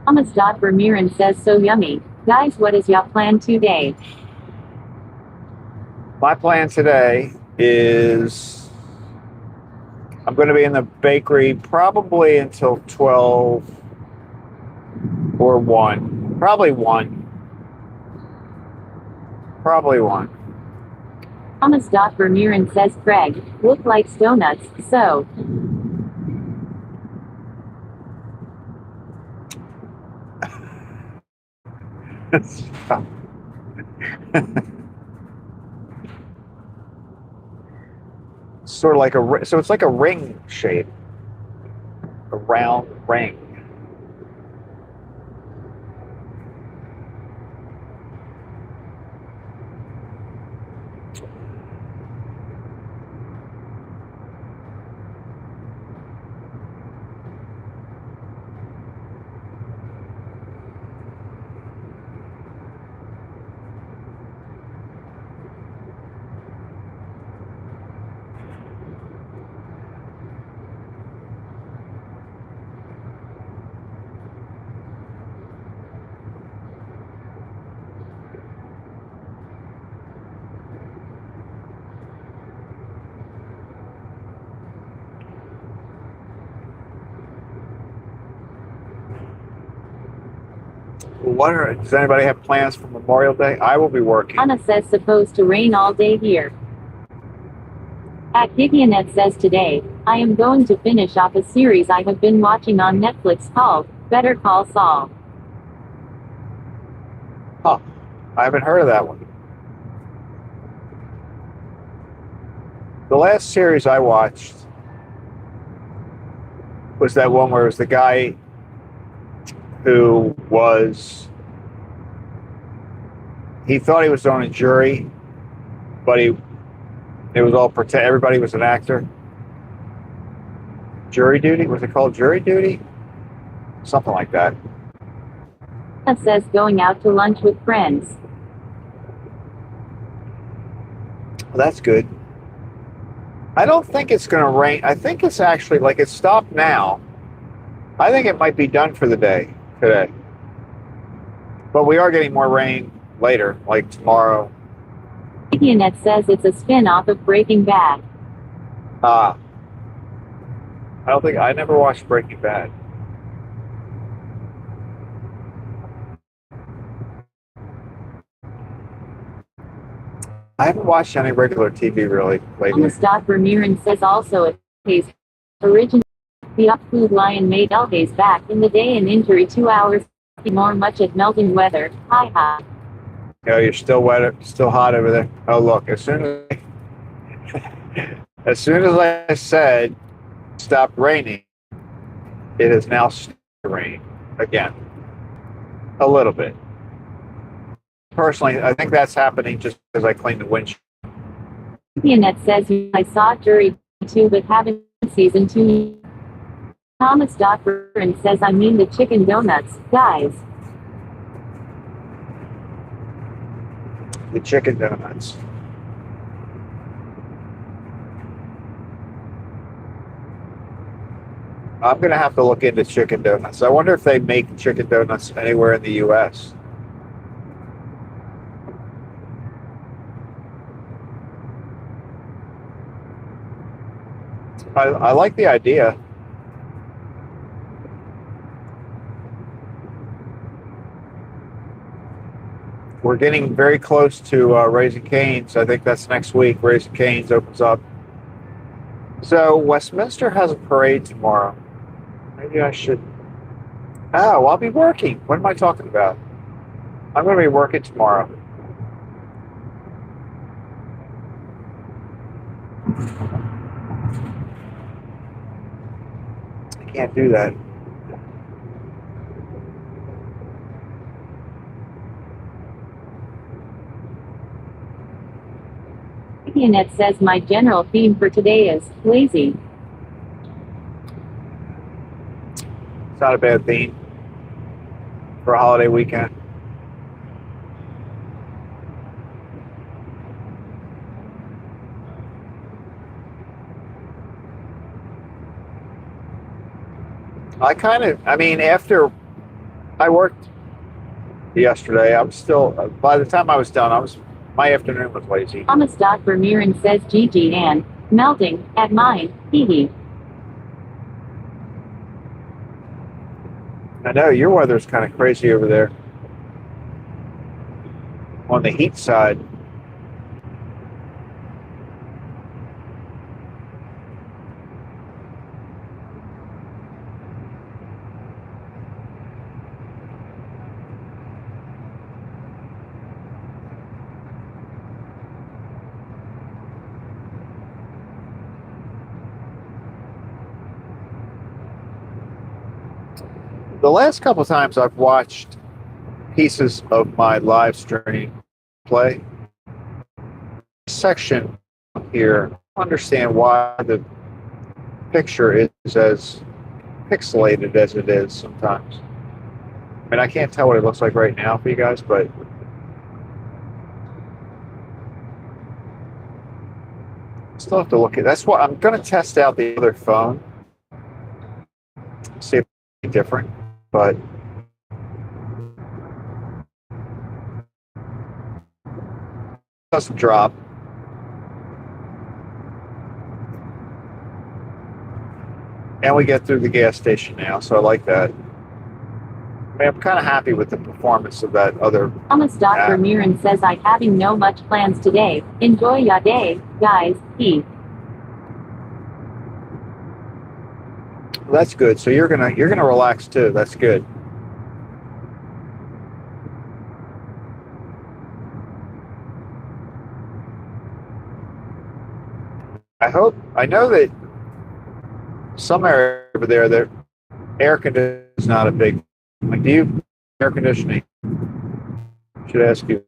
Speaker 3: Thomas Vermeeren says, so yummy. Guys, what is your plan today?
Speaker 1: My plan today is I'm going to be in the bakery probably until 12 or 1. Probably 1. Probably 1.
Speaker 3: Thomas Vermeeren says, Craig, look like donuts, so.
Speaker 1: Sort of like so it's like a ring shape, a round ring. Does anybody have plans for Memorial Day? I will be working.
Speaker 3: Anna says supposed to rain all day here. At Gideonet says today, I am going to finish off a series I have been watching on Netflix called Better Call Saul.
Speaker 1: Huh. I haven't heard of that one. The last series I watched was that one where it was the guy who he thought he was on a jury, but it was all pretend. Everybody was an actor. Jury Duty? Was it called Jury Duty? Something like that.
Speaker 3: Anna says going out to lunch with friends.
Speaker 1: Well, that's good. I don't think it's going to rain. I think it's actually, like, it stopped now. I think it might be done for the day today. But we are getting more rain later, like tomorrow.
Speaker 3: Net says it's a spin-off of Breaking Bad.
Speaker 1: Ah, I never watched Breaking Bad. I haven't watched any regular TV really lately.
Speaker 3: Thomas Vermeeren says also it pays originally the Food Lion made Elhays back in the day and injury 2 hours more much at melting weather. Hi hi.
Speaker 1: You know, you're still wet, still hot over there. Oh look, as soon as I said stopped raining, it has now started to rain again. A little bit. Personally, I think that's happening just because I cleaned the windshield.
Speaker 3: Net says I saw Jury 2 but haven't season 2. Thomas Vermeeren says I mean the chicken donuts, guys.
Speaker 1: The chicken donuts. I'm going to have to look into chicken donuts. I wonder if they make chicken donuts anywhere in the U.S. I like the idea. We're getting very close to Raising Cane's. I think that's next week. Raising Cane's opens up. So Westminster has a parade tomorrow. Maybe I should. Oh, I'll be working. What am I talking about? I'm going to be working tomorrow. I can't do that.
Speaker 3: Net says my general theme for today is lazy.
Speaker 1: It's not a bad theme for a holiday weekend. After I worked yesterday, I'm still, by the time I was done, my afternoon was lazy.
Speaker 3: Thomas Vermeeren says Gigi and melting at mine, hee hee.
Speaker 1: I know your weather's kind of crazy over there. On the heat side. The last couple times I've watched pieces of my live stream play section here, I understand why the picture is as pixelated as it is sometimes. I mean, I can't tell what it looks like right now for you guys, but still have to look at. That's what I'm going to test out the other phone, see if it's different, but. Doesn't drop. And we get through the gas station now, so I like that. I'm kind of happy with the performance of that other.
Speaker 3: Thomas Vermeeren says I having no much plans today. Enjoy ya day, guys. He.
Speaker 1: That's good. So you're gonna relax too. That's good. I know that some area over there, their air conditioning is not a big. Like, do you air conditioning? Should ask you.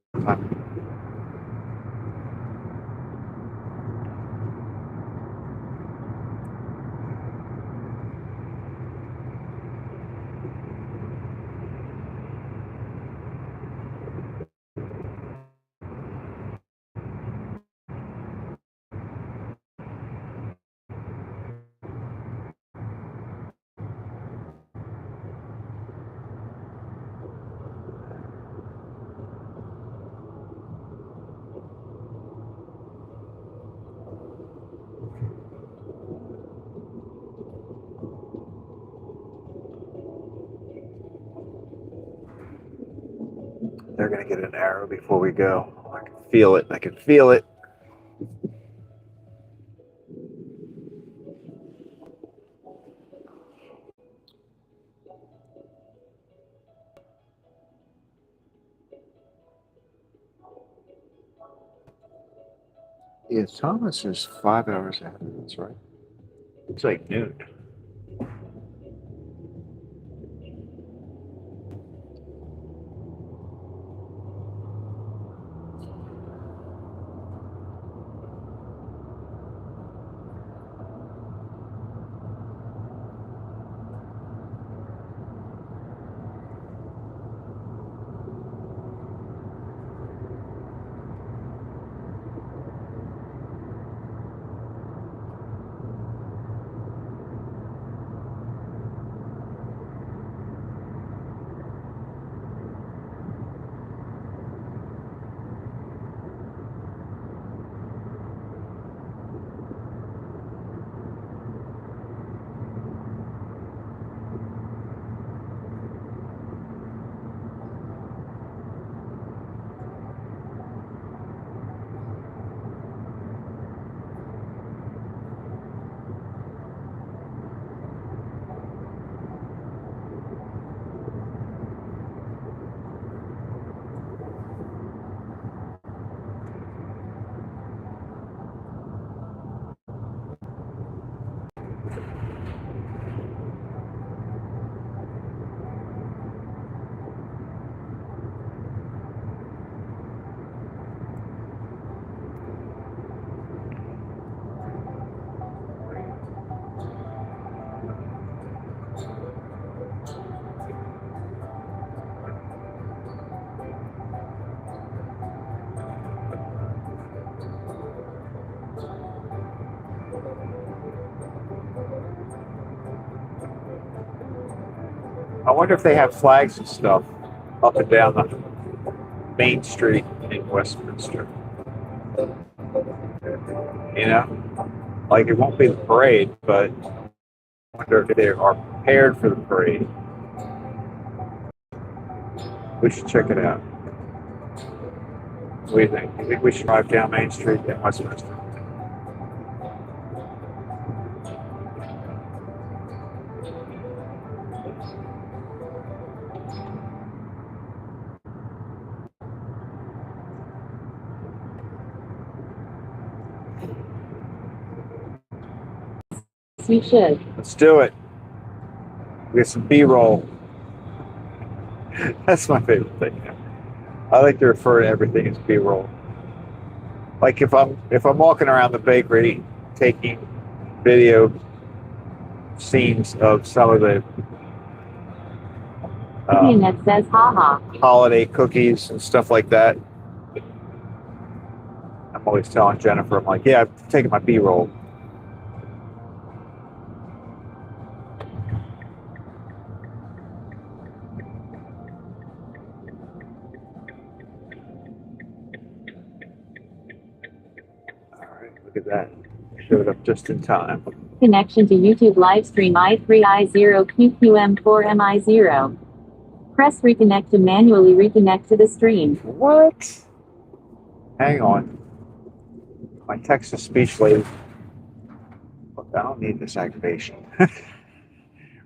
Speaker 1: They're going to get an arrow before we go. I can feel it. I can feel it. Yeah, Thomas is 5 hours ahead of us, right? It's like noon. I wonder if they have flags and stuff up and down the main street in Westminster. You know, like it won't be the parade, but I wonder if they are prepared for the parade. We should check it out. What do you think? You think we should drive down Main Street in Westminster?
Speaker 3: We should.
Speaker 1: Let's do it. We get some B-roll. That's my favorite thing. I like to refer to everything as B-roll. Like if I'm walking around the bakery taking video scenes of some of the
Speaker 3: That says haha.
Speaker 1: holiday cookies and stuff like that. I'm always telling Jennifer, I'm like, yeah, I'm taking my B-roll. Look at that. Showed up just in time.
Speaker 3: Connection to YouTube live stream I3I0QQM4MI0. Press reconnect to manually reconnect to the stream.
Speaker 1: What? Hang on. My text-to-speech lady. Look, I don't need this activation.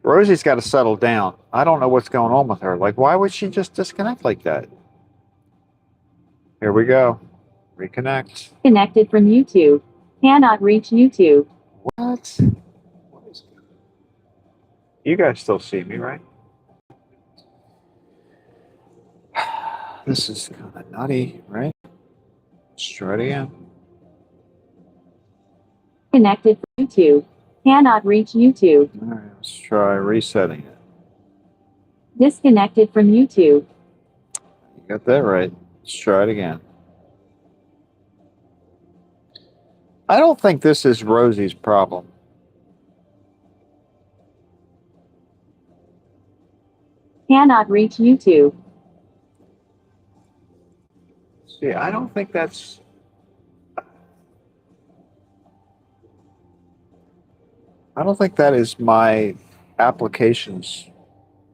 Speaker 1: Rosie's got to settle down. I don't know what's going on with her. Like, why would she just disconnect like that? Here we go. Reconnect.
Speaker 3: Connected from YouTube. Cannot reach YouTube.
Speaker 1: What? What is it? You guys still see me, right? This is kind of nutty, right? Let's try it again.
Speaker 3: Connected from YouTube. Cannot reach YouTube.
Speaker 1: All right, let's try resetting it.
Speaker 3: Disconnected from YouTube.
Speaker 1: You got that right. Let's try it again. I don't think this is Rosie's problem.
Speaker 3: Cannot reach YouTube.
Speaker 1: See, I don't think that's... I don't think that is my application's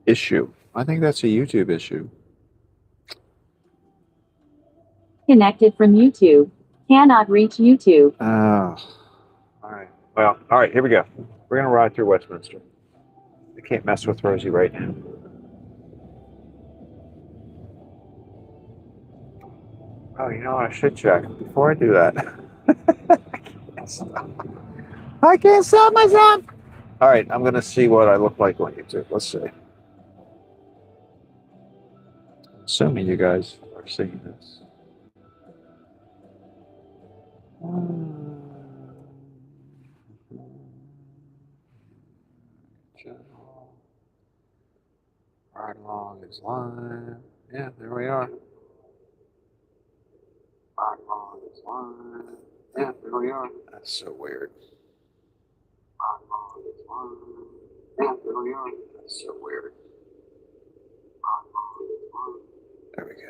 Speaker 1: issue. I think that's a YouTube issue.
Speaker 3: Connected from YouTube. Cannot reach YouTube.
Speaker 1: Oh, all right. Well, all right, here we go. We're going to ride through Westminster. I can't mess with Rosie right now. Oh, you know what? I should check before I do that. I can't stop myself. All right, I'm going to see what I look like on YouTube. Let's see. Assuming you guys are seeing this. Channel. Ride along is live. Yeah, there we are. Ride along is live. Yeah, there we are. That's so weird. Ride along is live. Yeah, there we are. That's so weird. Ride along is live. There we go.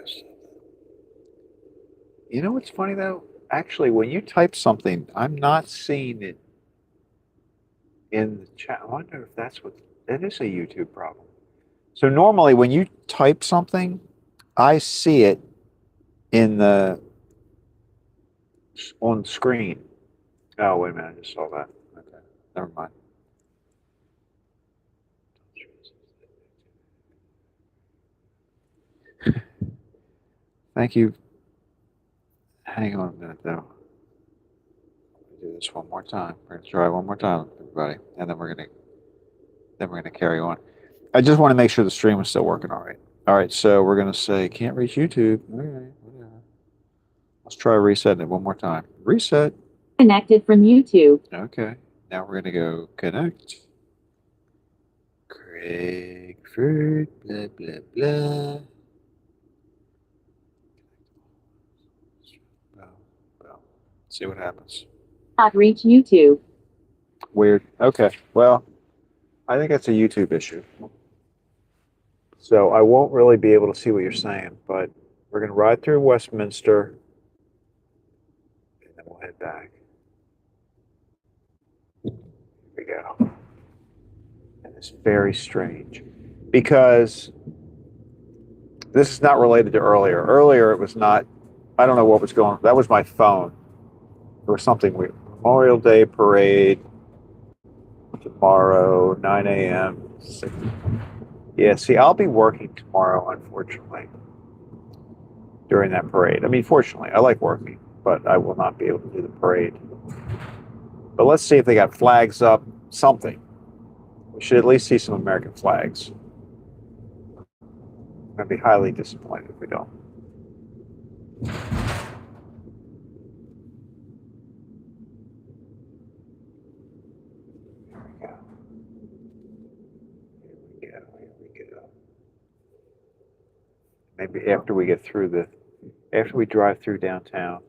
Speaker 1: You know what's funny though? Actually, when you type something, I'm not seeing it in the chat. I wonder if that's what that is, a YouTube problem. So normally when you type something, I see it in the on screen. Oh, wait a minute, I just saw that. Okay, never mind. Thank you. Hang on a minute though. Do this one more time. We're gonna try one more time, everybody, and then we're gonna carry on. I just want to make sure the stream is still working all right. All right, so we're gonna say can't reach YouTube. All right, whatever. Let's try resetting it one more time. Reset.
Speaker 3: Connected from YouTube.
Speaker 1: Okay. Now we're gonna go connect. Craycray, blah blah blah. Boom. See what happens.
Speaker 3: Not reach YouTube.
Speaker 1: Weird. Okay. Well, I think that's a YouTube issue. So I won't really be able to see what you're saying, but we're going to ride through Westminster and then we'll head back. Here we go. And it's very strange because this is not related to earlier. Earlier it was not, I don't know what was going on. That was my phone. There was something weird. Memorial Day parade tomorrow, 9 a.m. Yeah, see, I'll be working tomorrow, unfortunately, during that parade. I mean, fortunately, I like working, but I will not be able to do the parade. But let's see if they got flags up, something. We should at least see some American flags. I'm going to be highly disappointed if we don't. Maybe after we get through after we drive through downtown,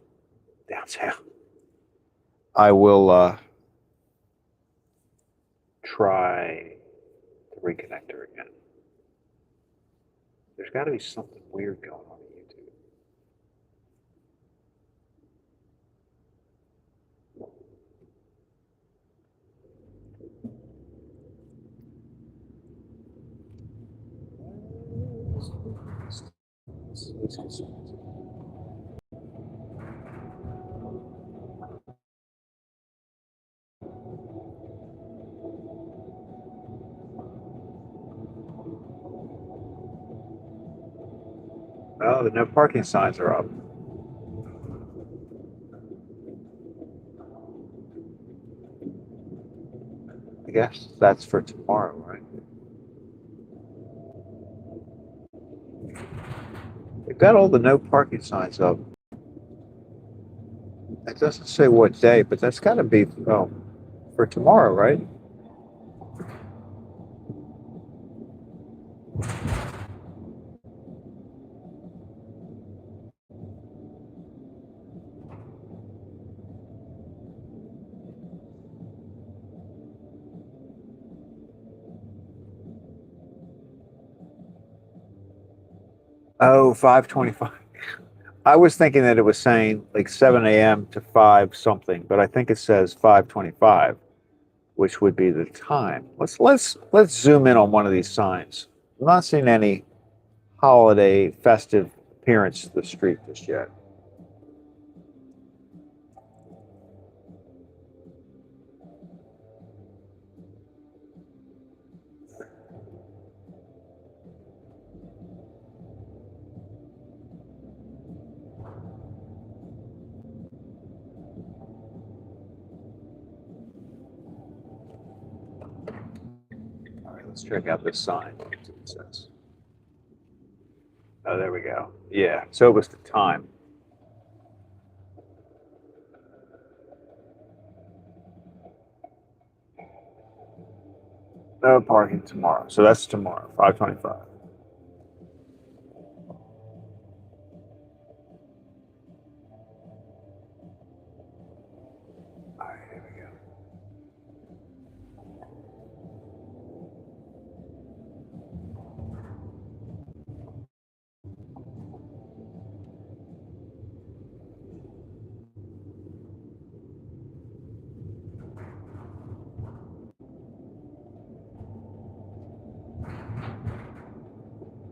Speaker 1: I will try the reconnector again. There's got to be something weird going on YouTube. Oh, the no parking signs are up. I guess that's for tomorrow, right? They've got all the no parking signs up. It doesn't say what day, but that's got to be for tomorrow, right? Oh, 5:25. I was thinking that it was saying like 7 a.m. to 5 something, but I think it says 5:25, which would be the time. Let's zoom in on one of these signs. I'm not seeing any holiday festive appearance to the street just yet. Let's check out this sign. See what it says. Oh, there we go. Yeah, so it was the time. No parking tomorrow. So that's tomorrow, 5:25. All right, here we go.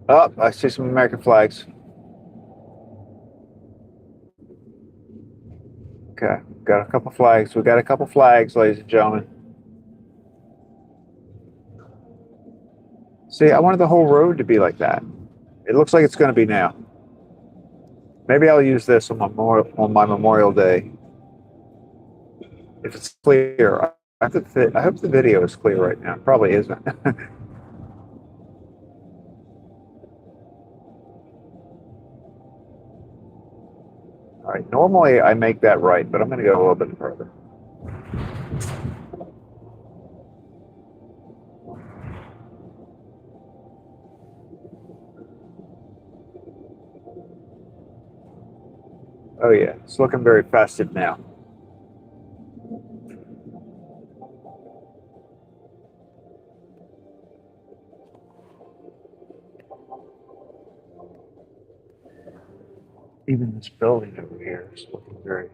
Speaker 1: Oh, I see some American flags. Okay, got a couple flags. We got a couple flags, ladies and gentlemen. See, I wanted the whole road to be like that. It looks like it's going to be now. Maybe I'll use this on my Memorial Day. If it's clear, I hope the video is clear right now. Probably isn't. All right, normally I make that right, but I'm going to go a little bit further. Oh yeah, it's looking very festive now. Even this building over here is looking very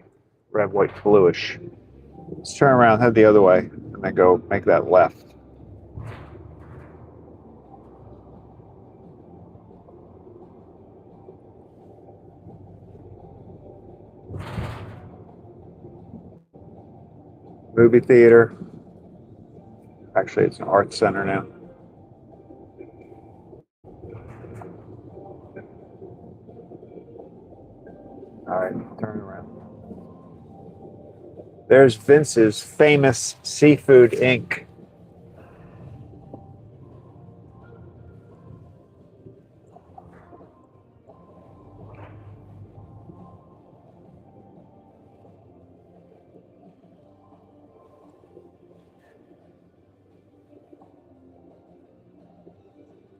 Speaker 1: red, white, bluish. Let's turn around, head the other way, and then go make that left. Movie theater. Actually, it's an art center now. All right, turn around. There's Vince's famous Seafood Inc.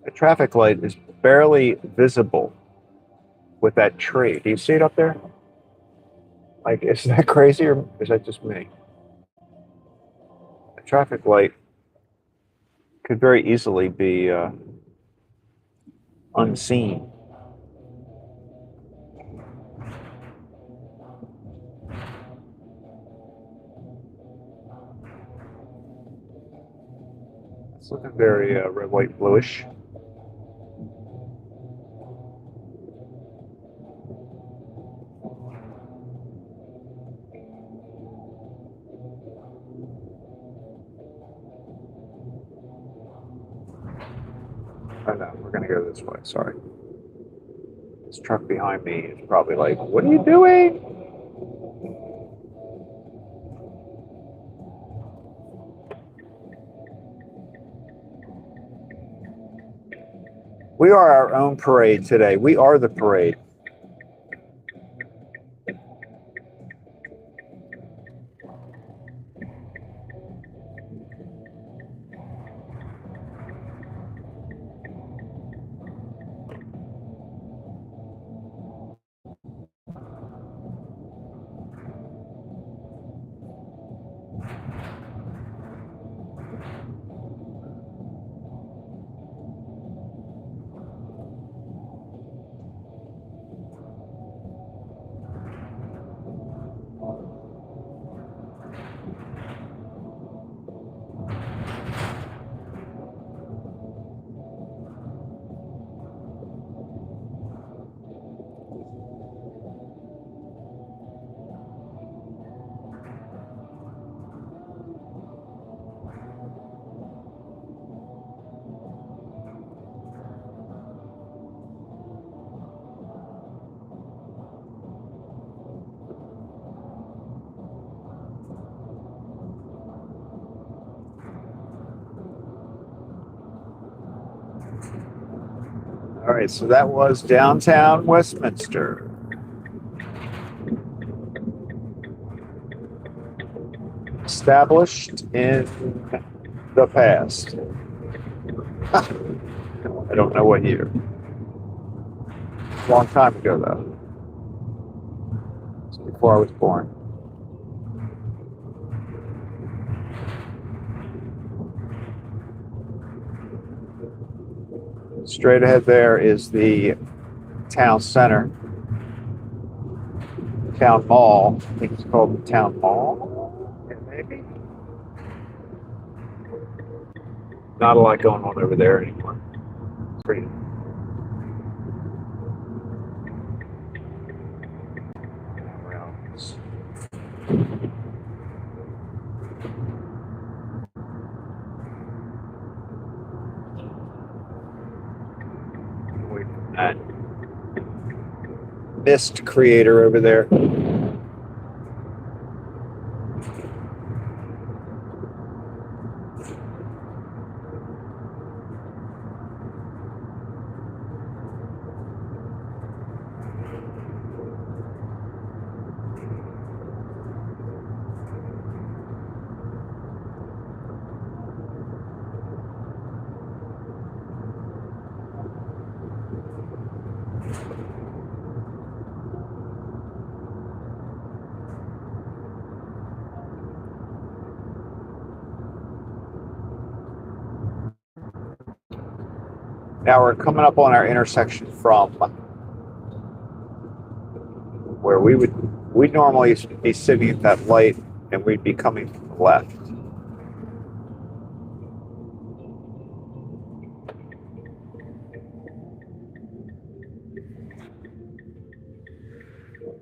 Speaker 1: The traffic light is barely visible with that tree. Do you see it up there? Like, is that crazy or is that just me? The traffic light could very easily be unseen. It's looking very red, white, bluish. Oh no, we're gonna go this way, sorry. This truck behind me is probably like, what are you doing? We are our own parade today. We are the parade. All right, so that was downtown Westminster. Established in the past. I don't know what year. A long time ago, though. It's before I was born. Straight ahead there is the town center. Town Mall. I think it's called the Town Mall. Yeah, maybe. Not a lot going on over there anymore. It's pretty. That mist creator over there. Now we're coming up on our intersection from where we'd normally be sitting at that light and we'd be coming from the left.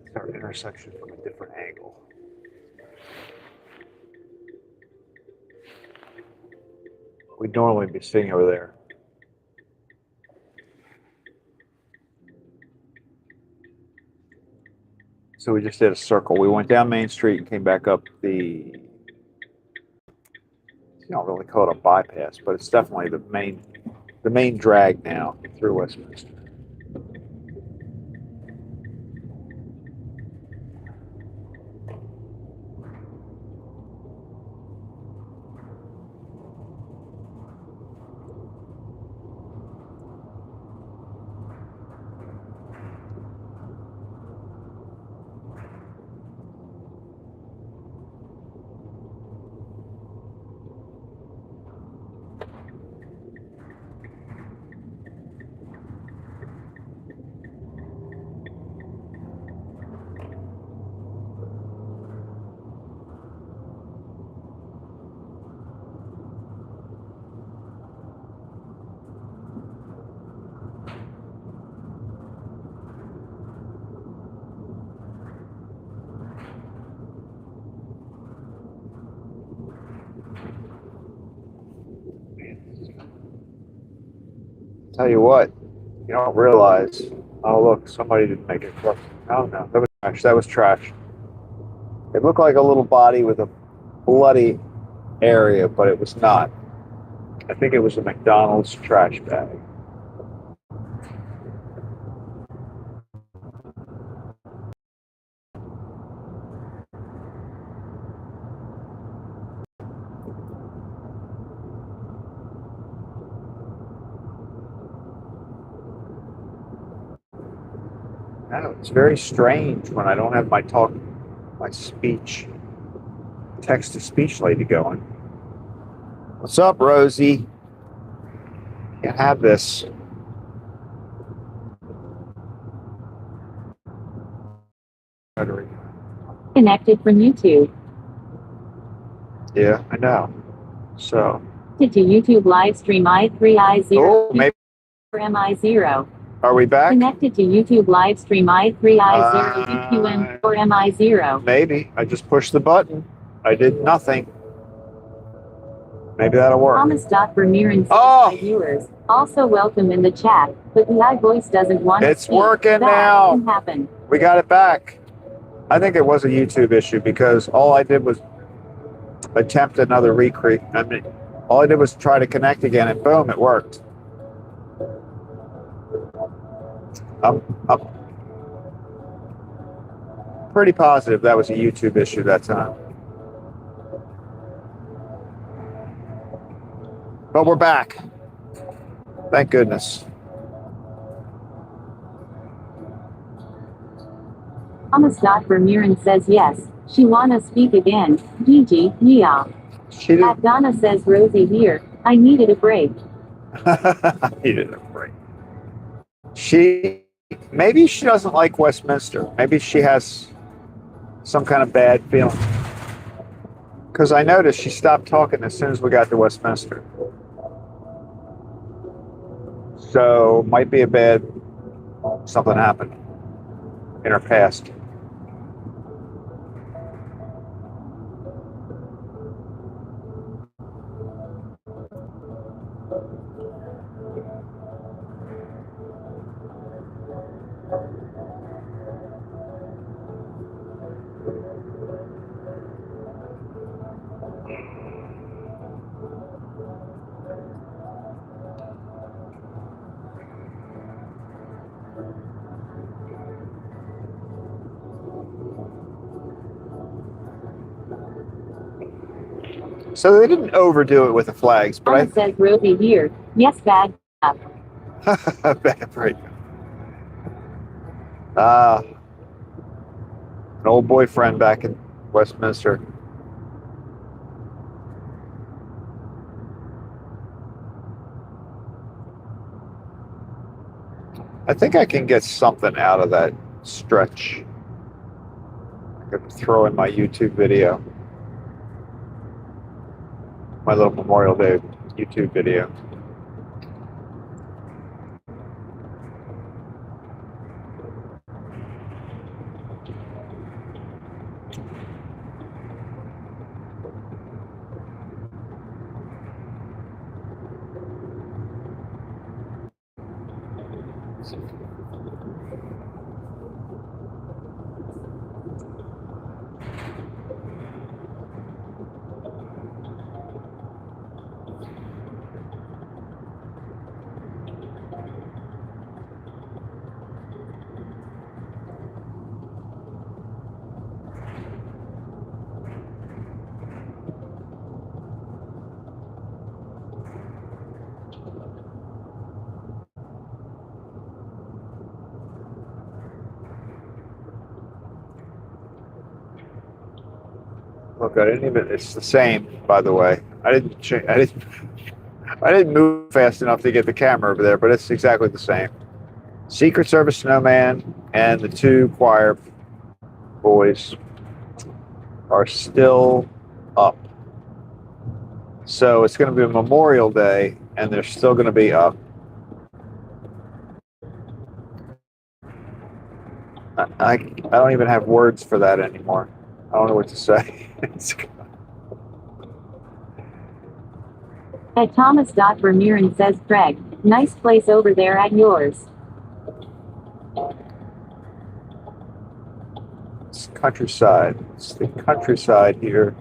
Speaker 1: It's our intersection from a different angle. We'd normally be sitting over there. So we just did a circle. We went down Main Street and came back up the, you don't really call it a bypass, but it's definitely the main drag now through Westminster. Tell you what, you don't realize. Oh look, somebody didn't make it close. Oh no, that was trash. That was trash. It looked like a little body with a bloody area, but it was not. I think it was a McDonald's trash bag. I know, it's very strange when I don't have my text-to-speech lady going. What's up, Rosie? Can't have this.
Speaker 3: Connected from YouTube.
Speaker 1: Yeah, I know. So.
Speaker 3: Connected to YouTube live stream I3I0
Speaker 1: Oh, maybe.
Speaker 3: for MI0.
Speaker 1: Are we back?
Speaker 3: Connected to YouTube live stream I3I0 EQM for MI0.
Speaker 1: Maybe. I just pushed the button. I did nothing. Maybe that'll work.
Speaker 3: Thomas.Vermeeren says
Speaker 1: Oh!
Speaker 3: my viewers also welcome in the chat, but the iVoice doesn't want to
Speaker 1: It's
Speaker 3: speak.
Speaker 1: working
Speaker 3: That
Speaker 1: now.
Speaker 3: can happen.
Speaker 1: We got it back. I think it was a YouTube issue because all I did was attempt another recreate. I mean, all I did was try to connect again and boom, it worked. I'm pretty positive that was a YouTube issue that time. But we're back. Thank goodness.
Speaker 3: Thomas Vermeeren says yes. She wanna speak again. Gigi, yeah.
Speaker 1: She didn't.
Speaker 3: At Donna says Rosie here. I needed a break.
Speaker 1: I needed a break. Maybe she doesn't like Westminster. Maybe she has some kind of bad feeling. Because I noticed she stopped talking as soon as we got to Westminster. So might be something happened in her past. So they didn't overdo it with the flags, but
Speaker 3: Thomas says Rosie here. Yes, bad.
Speaker 1: bad break. An old boyfriend back in Westminster. I think I can get something out of that stretch. I could throw in my YouTube video. My little Memorial Day YouTube video. Look, I didn't even. It's the same, by the way. I didn't move fast enough to get the camera over there, but it's exactly the same. Secret Service snowman and the two choir boys are still up. So it's going to be a Memorial Day, and they're still going to be up. I don't even have words for that anymore. I don't know what to say.
Speaker 3: At Thomas Vermeeren says Craig, nice place over there at yours.
Speaker 1: It's countryside. It's the countryside here.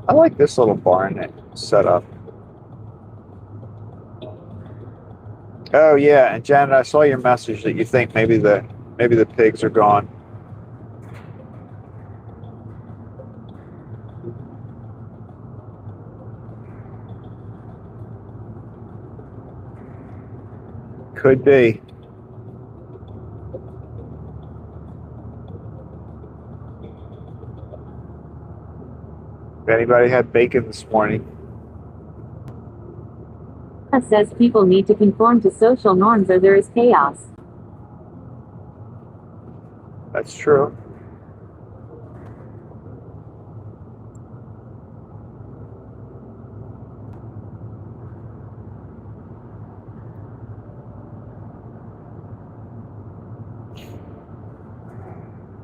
Speaker 1: I like this little barn set up. Oh yeah, and Janet, I saw your message that you think maybe the pigs are gone. Could be. If anybody had bacon this morning.
Speaker 3: Says people need to conform to social norms or there is chaos.
Speaker 1: That's true.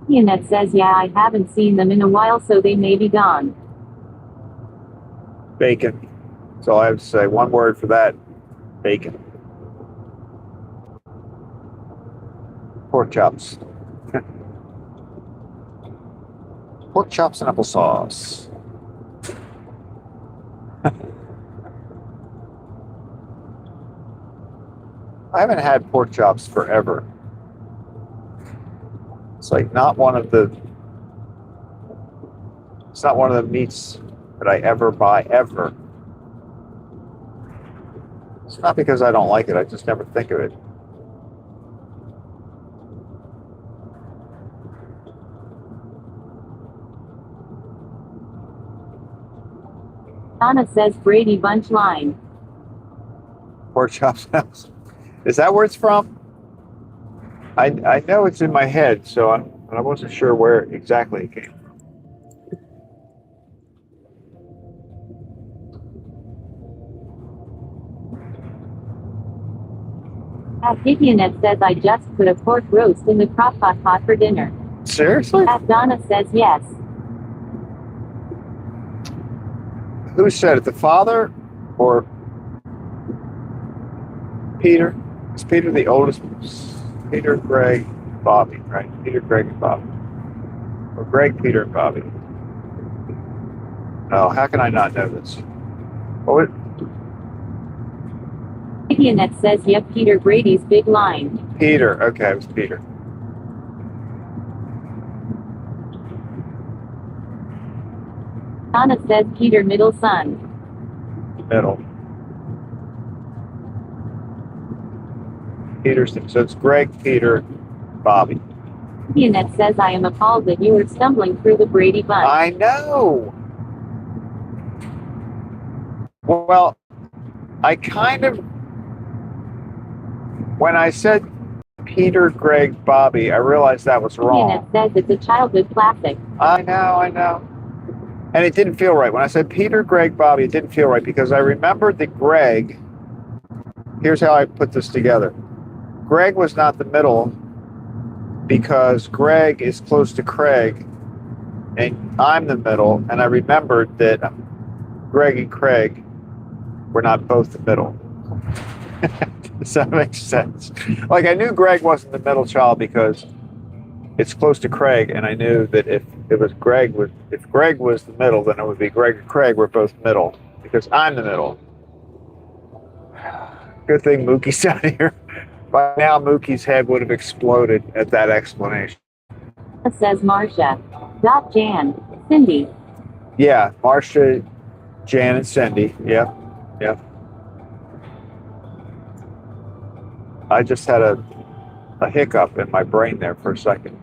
Speaker 3: Annette says yeah, I haven't seen them in a while, so they may be gone.
Speaker 1: Bacon. That's all I have to say. One word for that. Bacon. Pork chops. Pork chops and applesauce. I haven't had pork chops forever. It's like not one of the. It's not one of the meats that I ever buy ever. It's not because I don't like it. I just never think of it.
Speaker 3: Donna says Brady Bunch line.
Speaker 1: Pork chops house. Is that where it's from? I know it's in my head, so I wasn't sure where exactly it came from.
Speaker 3: Gideonette says I just put a pork roast in the crock pot for dinner.
Speaker 1: Seriously?
Speaker 3: Donna says yes.
Speaker 1: Who said it? The father or Peter? Is Peter the oldest? Peter, Greg, Bobby, right? Peter, Greg, and Bobby. Or Greg, Peter, and Bobby. No, how can I not know this? What?
Speaker 3: Gideonette says yep, Peter Brady's big line.
Speaker 1: Peter. Okay, it was Peter.
Speaker 3: Donna says Peter middle son.
Speaker 1: Middle. Peterson. So it's Greg, Peter, Bobby.
Speaker 3: Gideonette says I am appalled that you were stumbling through the Brady Bunch.
Speaker 1: I know. Well, I kind of, when I said Peter, Greg, Bobby, I realized that was wrong.
Speaker 3: Gideonette says it's a childhood classic.
Speaker 1: I know. And it didn't feel right. When I said Peter, Greg, Bobby, it didn't feel right because I remembered that Greg, here's how I put this together. Greg was not the middle because Greg is close to Craig and I'm the middle. And I remembered that Greg and Craig were not both the middle. Does that make sense? Like I knew Greg wasn't the middle child because it's close to Craig, and I knew that if Greg was the middle, then it would be Greg and Craig were both middle because I'm the middle. Good thing Mookie's down here. By now, Mookie's head would have exploded at that explanation.
Speaker 3: Says Marcia. Jan. Cindy.
Speaker 1: Yeah, Marcia, Jan, and Cindy. Yep. I just had a hiccup in my brain there for a second.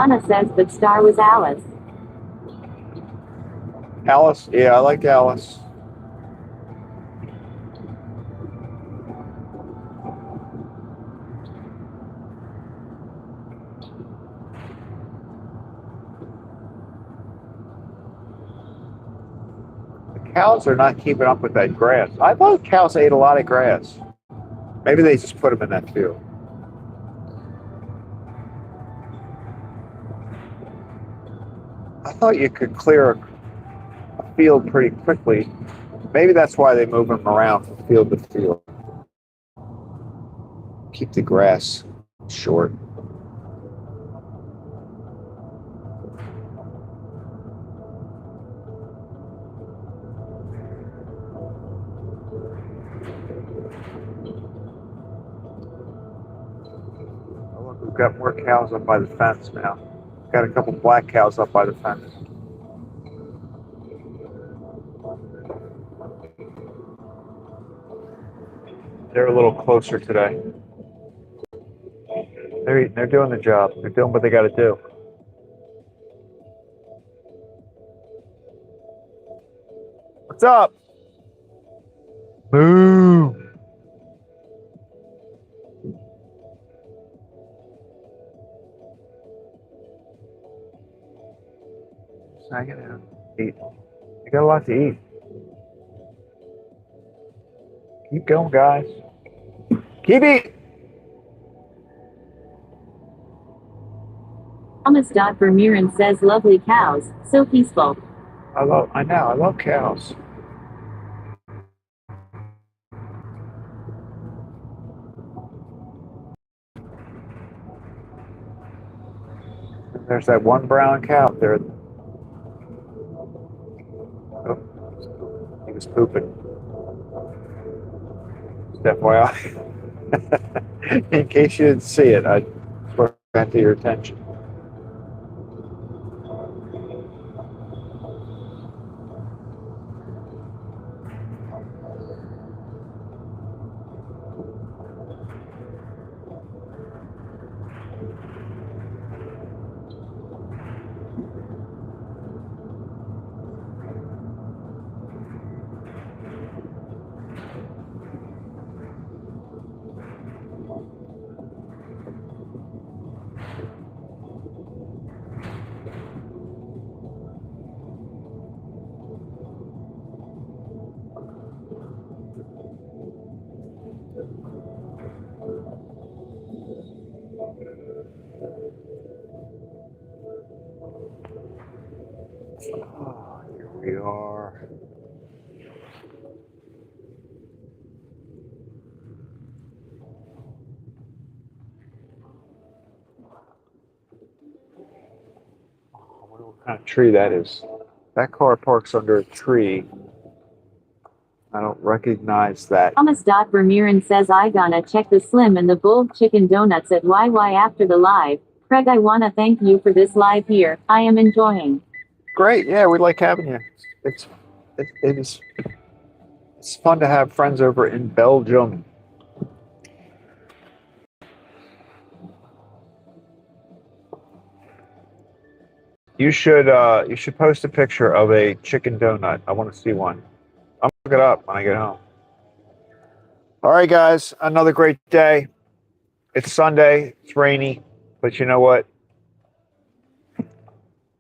Speaker 3: Anna says but star was Alice.
Speaker 1: Alice? Yeah, I like Alice. The cows are not keeping up with that grass. I thought cows ate a lot of grass. Maybe they just put them in that field. I thought you could clear a field pretty quickly. Maybe that's why they move them around from field to field. Keep the grass short. Oh, look, we've got more cows up by the fence now. Got a couple black cows up by the fence. They're a little closer today. They're doing the job. They're doing what they got to do. What's up? Moo. Hang it out. Eat. You got a lot to eat. Keep going, guys. Keep eating.
Speaker 3: Thomas Thomas Vermeeren says lovely cows, so peaceful.
Speaker 1: I love cows. There's that one brown cow up there. Oh, he was pooping. Just FYI. In case you didn't see it, I brought that to your attention. Oh, here we are. I wonder what kind of tree that is. That car parks under a tree. I don't recognize that.
Speaker 3: Thomas Vermeeren says I gonna check the Slim and the Bull Chicken Donuts at YY after the live. Craig, I wanna thank you for this live here. I am enjoying.
Speaker 1: Great, yeah, we like having you. It's fun to have friends over in Belgium. You should post a picture of a chicken donut. I want to see one. I'm gonna look it up when I get home. All right, guys, another great day. It's Sunday. It's rainy, but you know what?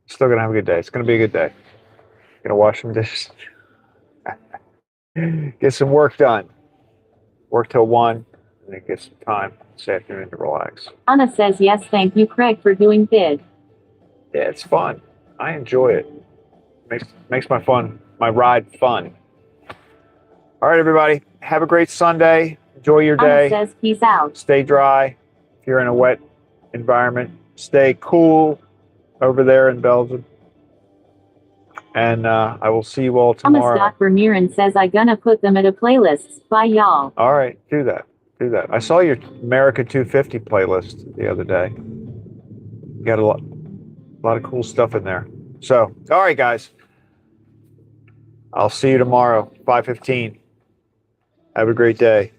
Speaker 1: Still gonna have a good day. It's gonna be a good day. Gonna wash some dishes. Get some work done. Work till 1, and then get some time this afternoon to relax.
Speaker 3: Anna says yes, thank you, Craig, for doing bid.
Speaker 1: Yeah, it's fun. I enjoy it. Makes my ride fun. All right, everybody. Have a great Sunday. Enjoy your day.
Speaker 3: Anna says peace out.
Speaker 1: Stay dry. If you're in a wet environment, stay cool over there in Belgium. And I will see you all tomorrow.
Speaker 3: Thomas Vermeeren says I gonna put them at a playlist. Bye, y'all.
Speaker 1: All right, do that. Do that. I saw your America 250 playlist the other day. You got a lot of cool stuff in there. So, all right, guys. I'll see you tomorrow, 5:15. Have a great day.